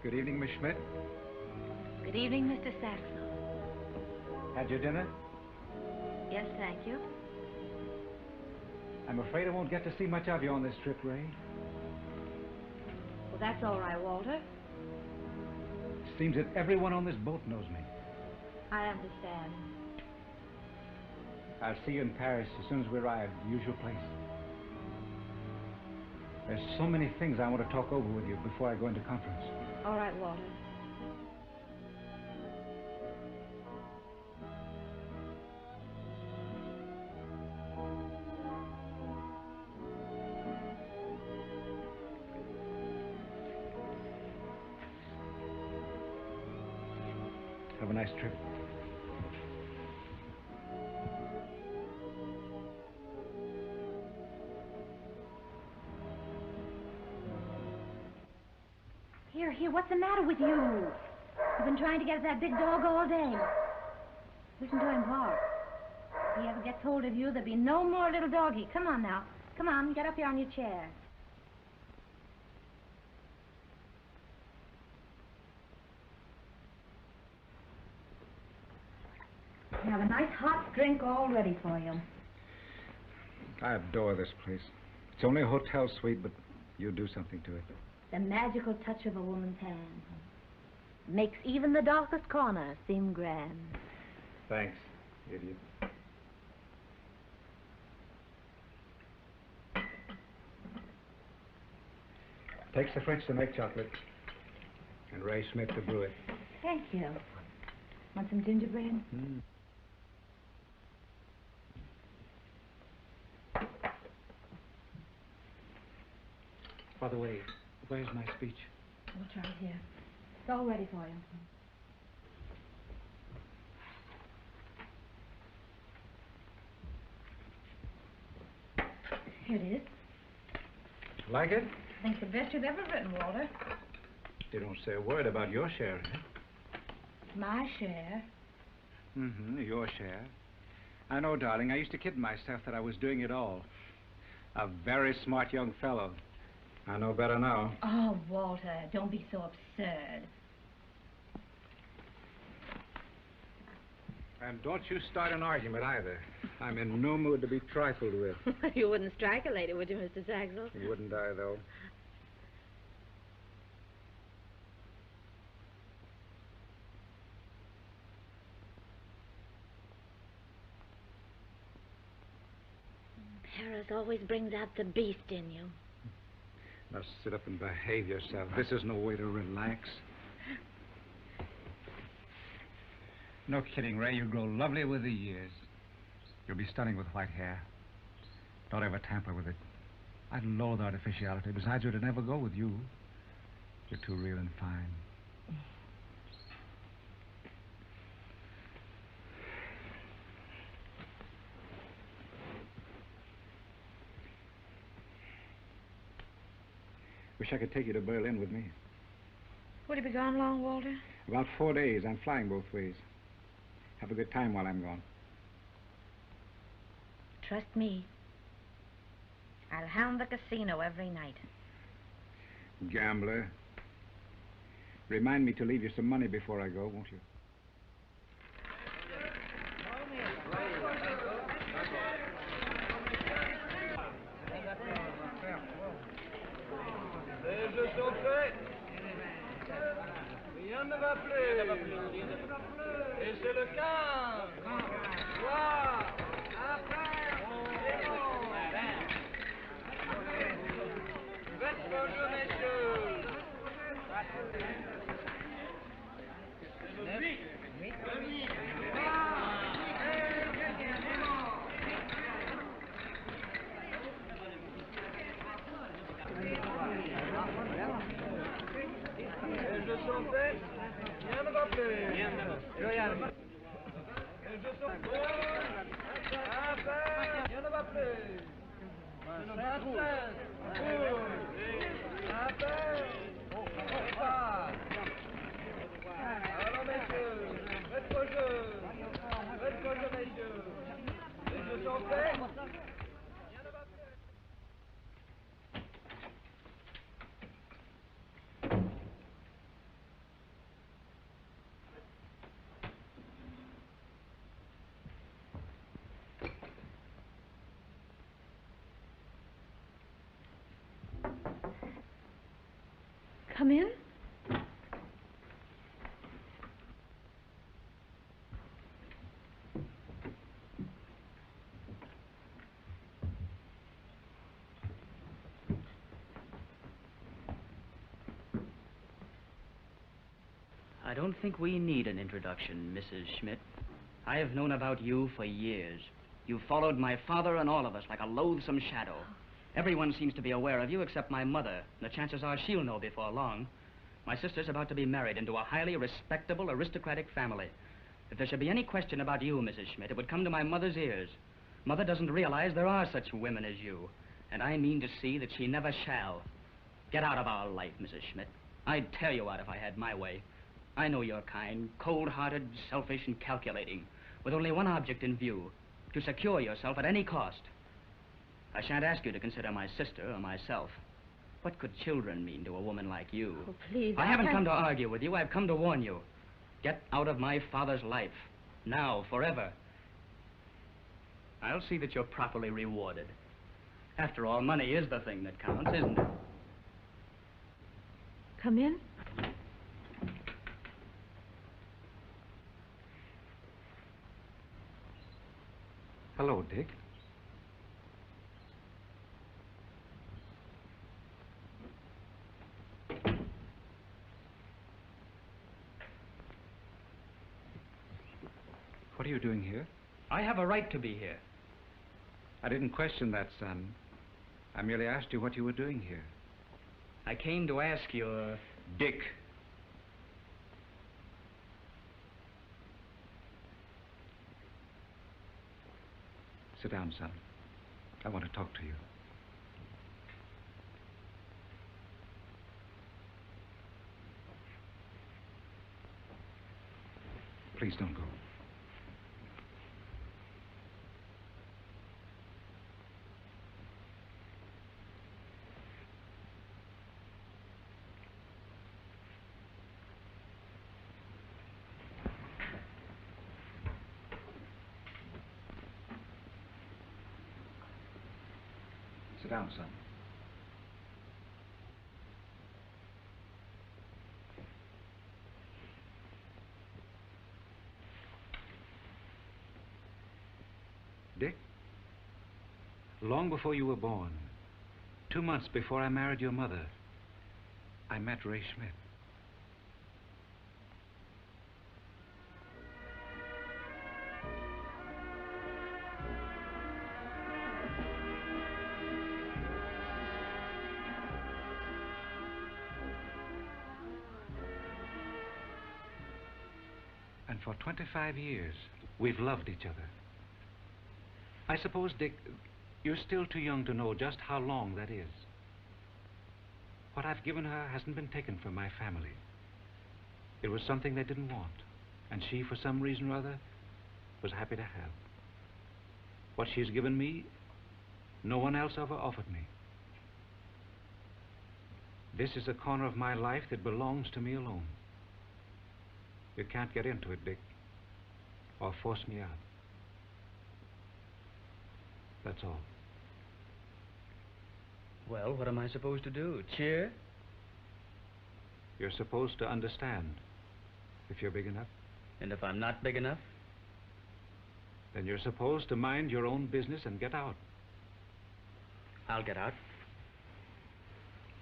Good evening, Miss Schmidt. Good evening, Mr. Saxon. Had your dinner? Yes, thank you. I'm afraid I won't get to see much of you on this trip, Ray. Well, that's all right, Walter. Seems that everyone on this boat knows me. I understand. I'll see you in Paris as soon as we arrive, the usual place. There's so many things I want to talk over with you before I go into conference. All right, Walter. Have a nice trip. Here, what's the matter with you? You've been trying to get at that big dog all day. Listen to him bark. If he ever gets hold of you, there'll be no more little doggy. Come on now. Come on, get up here on your chair. We have a nice hot drink all ready for you. I adore this place. It's only a hotel suite, but you do something to it. The magical touch of a woman's hand. Makes even the darkest corner seem grand. Thanks, idiot. Takes the French to make chocolate, and Ray Schmidt to brew it. Thank you. Want some gingerbread? By the way, where's my speech? We'll try it here. It's all ready for you. Here it is. Like it? I think the best you've ever written, Walter. You don't say a word about your share, eh? My share. Your share. I know, darling. I used to kid myself that I was doing it all. A very smart young fellow. I know better now. Oh, Walter, don't be so absurd. And don't you start an argument either. I'm in no mood to be trifled with. You wouldn't strike a lady, would you, Mr. Saxon? Wouldn't I, though? Paris always brings out the beast in you. Now sit up and behave yourself. This is no way to relax. No kidding, Ray. You grow lovely with the years. You'll be stunning with white hair. Don't ever tamper with it. I loathe artificiality. Besides, it would never go with you. You're too real and fine. Wish I could take you to Berlin with me. Would he be gone long, Walter? About 4 days. I'm flying both ways. Have a good time while I'm gone. Trust me. I'll hound the casino every night. Gambler. Remind me to leave you some money before I go, won't you? Les jeux sont faits. Rien ne va plus. Et c'est le 15. Noir. Faites vos jeux, messieurs. Les jeux sont faits. Rien ne va plus. Les jeux sont faits. Rien ne va plus. C'est le 27. Alors, messieurs, faites vos jeux. Faites vos jeux, messieurs. Les jeux sont faits. Rien ne va plus. Come in. I don't think we need an introduction, Mrs. Schmidt. I have known about you for years. You followed my father and all of us like a loathsome shadow. Everyone seems to be aware of you except my mother. And the chances are she'll know before long. My sister's about to be married into a highly respectable, aristocratic family. If there should be any question about you, Mrs. Schmidt, it would come to my mother's ears. Mother doesn't realize there are such women as you. And I mean to see that she never shall. Get out of our life, Mrs. Schmidt. I'd tear you out if I had my way. I know your kind, cold-hearted, selfish, and calculating, with only one object in view, to secure yourself at any cost. I shan't ask you to consider my sister or myself. What could children mean to a woman like you? Oh, please. I haven't come to argue with you. I've come to warn you. Get out of my father's life. Now, forever. I'll see that you're properly rewarded. After all, money is the thing that counts, isn't it? Come in. Hello, Dick. What are you doing here? I have a right to be here. I didn't question that, son. I merely asked you what you were doing here. I came to ask your... Dick. Sit down, son. I want to talk to you. Please don't go. Sit down, son. Dick, long before you were born, 2 months before I married your mother, I met Ray Schmidt. And for 25 years, we've loved each other. I suppose, Dick, you're still too young to know just how long that is. What I've given her hasn't been taken from my family. It was something they didn't want, and she, for some reason or other, was happy to have. What she's given me, no one else ever offered me. This is a corner of my life that belongs to me alone. You can't get into it, Dick, or force me out. That's all. Well, what am I supposed to do? Cheer? You're supposed to understand if you're big enough. And if I'm not big enough? Then you're supposed to mind your own business and get out. I'll get out.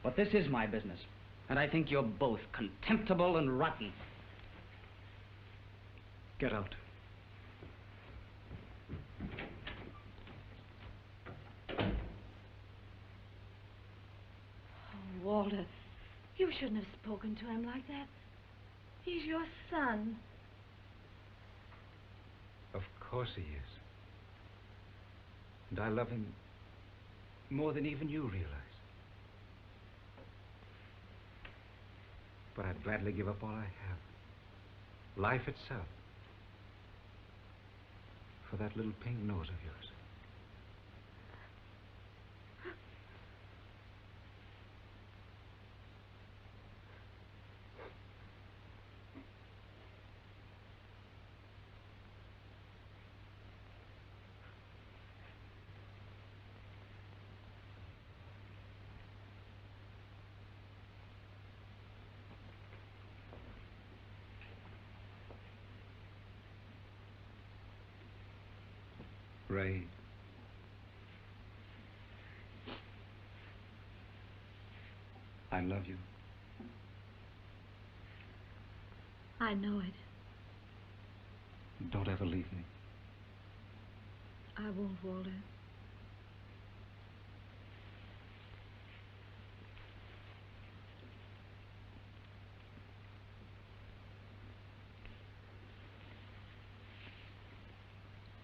But this is my business, and I think you're both contemptible and rotten. Get out. Oh, Walter, you shouldn't have spoken to him like that. He's your son. Of course he is. And I love him more than even you realize. But I'd gladly give up all I have. Life itself. For that little pink nose of yours. Ray. I love you. I know it. Don't ever leave me. I won't, Walter.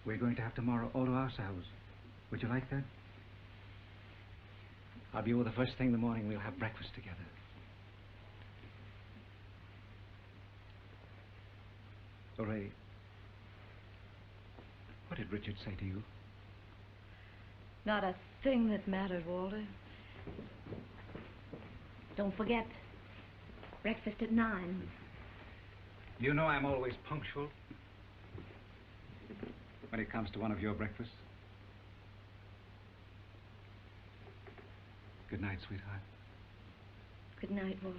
We're going to have tomorrow all to ourselves. Would you like that? I'll be over the first thing in the morning. We'll have breakfast together. Oh, Ray, what did Richard say to you? Not a thing that mattered, Walter. Don't forget, breakfast at 9. You know I'm always punctual when it comes to one of your breakfasts. Good night, sweetheart. Good night, Walter.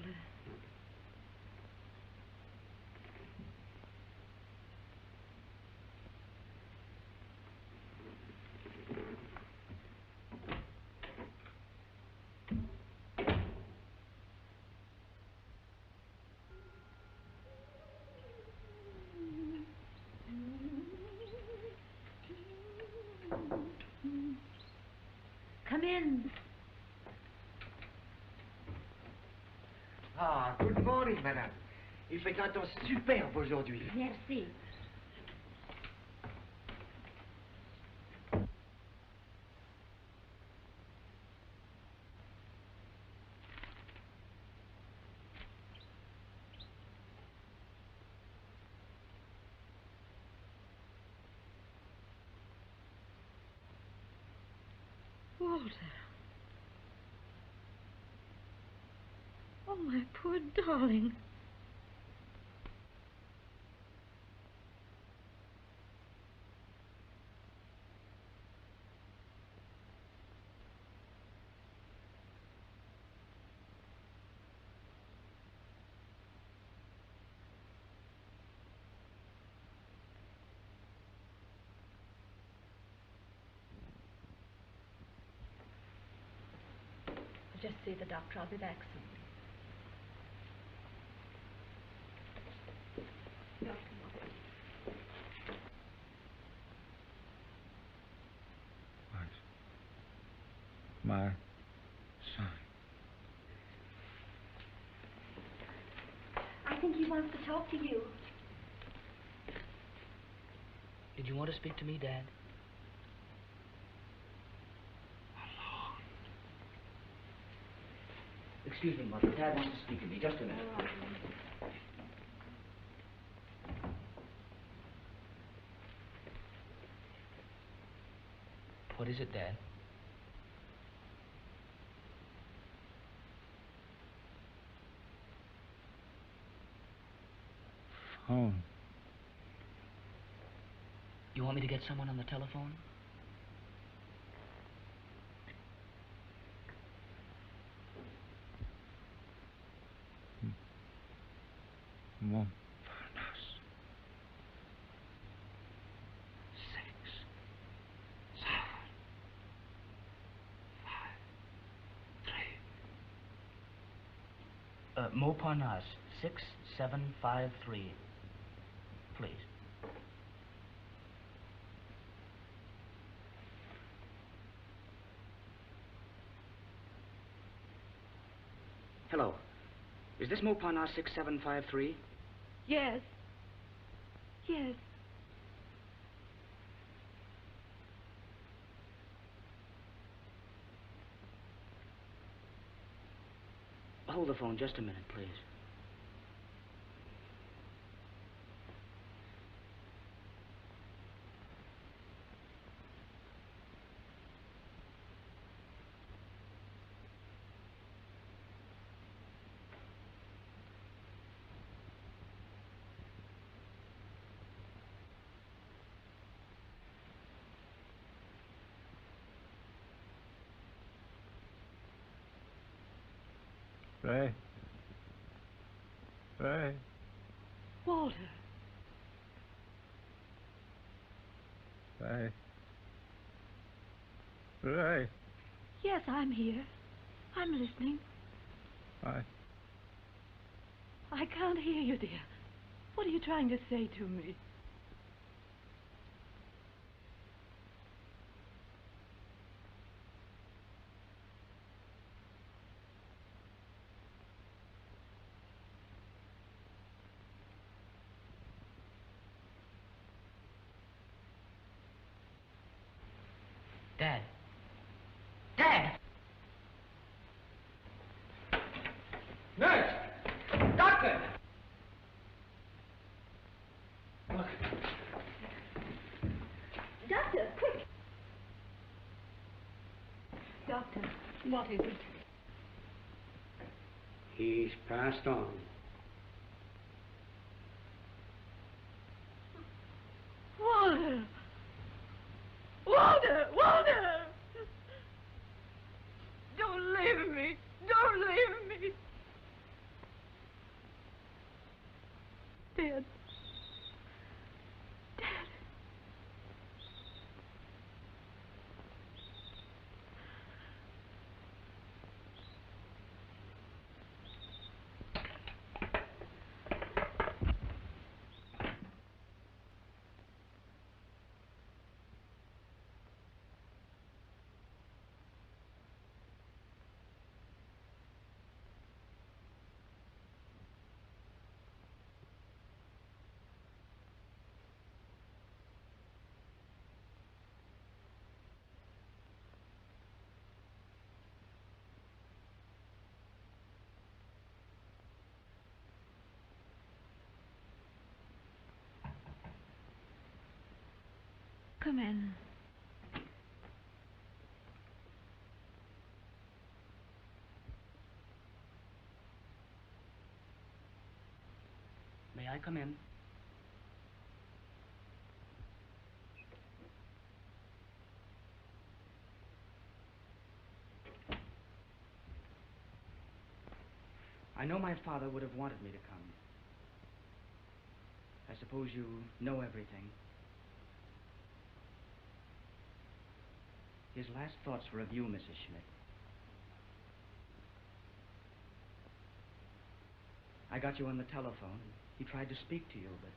Come in. Ah, good morning, madame. Il fait un temps superbe aujourd'hui. Merci. Walter. Oh, my poor darling. I'll just see the doctor. I'll be back soon. My son. I think he wants to talk to you. Did you want to speak to me, Dad? Excuse me, Mother. Dad wants to speak to me. Just a minute. What is it, Dad? Phone. You want me to get someone on the telephone? Montparnasse. 6, 7, 5, 3. Montparnasse, 6753. Please. Hello. Is this Montparnasse 6753? Yes. Yes. Hold the phone just a minute, please. Ray. Ray. Walter. Ray. Ray. Yes, I'm here. I'm listening. I can't hear you, dear. What are you trying to say to me? Dad. Dad! Nurse! Doctor! Doctor, quick! Doctor, what is it? He's passed on. Walter! Walter! Walter! Don't leave me! Don't leave me! Dad. Come in. May I come in? I know my father would have wanted me to come. I suppose you know everything. His last thoughts were of you, Mrs. Schmidt. I got you on the telephone. He tried to speak to you, but...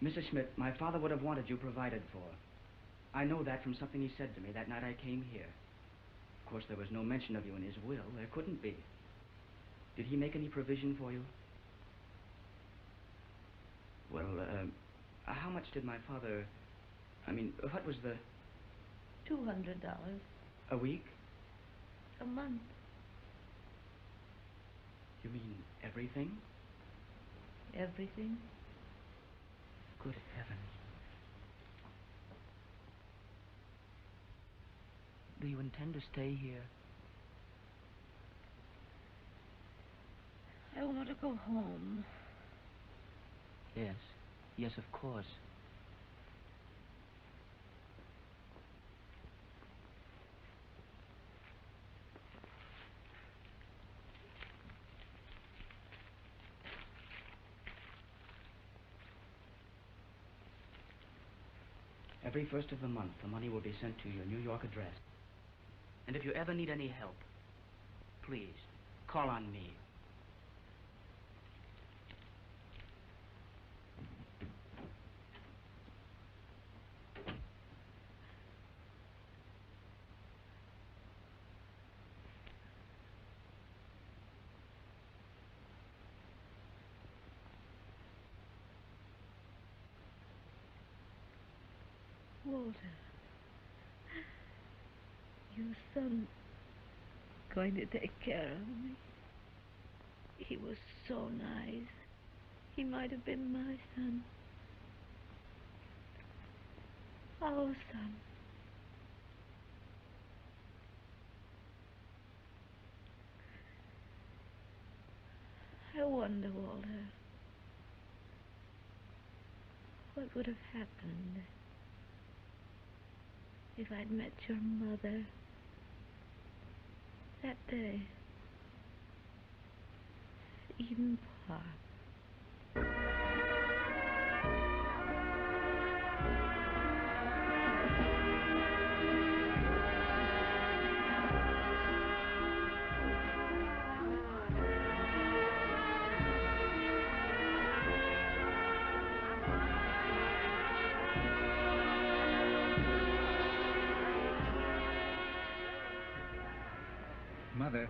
Mrs. Schmidt, my father would have wanted you provided for. I know that from something he said to me that night I came here. Of course, there was no mention of you in his will. There couldn't be. Did he make any provision for you? Well, how much did my father... I mean, what was the... $200. A week? A month. You mean everything? Everything. Good heavens. do you intend to stay here? I want to go home. Yes. Yes, of course. Every first of the month, the money will be sent to your New York address. And if you ever need any help, please, call on me. Walter, your son going to take care of me. He was so nice. He might have been my son. Our son. I wonder, Walter, what would have happened if I'd met your mother that day at Eden Park. Mother,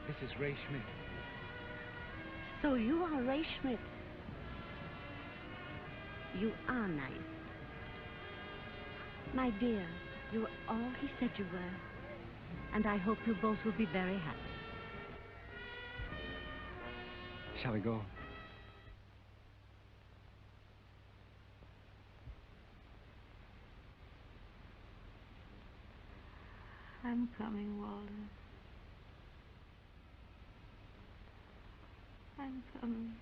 this is Ray Schmidt. So you are Ray Schmidt. You are nice. My dear, you are all he said you were. And I hope you both will be very happy. Shall we go? I'm coming, Walter. I'm coming.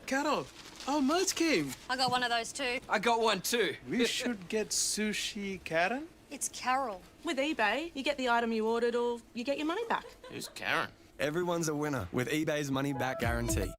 Carol, our merch came. I got one of those too. I got one too. We should get sushi, Karen. It's Carol. With eBay, you get the item you ordered or you get your money back. Who's Karen? Everyone's a winner with eBay's money-back guarantee.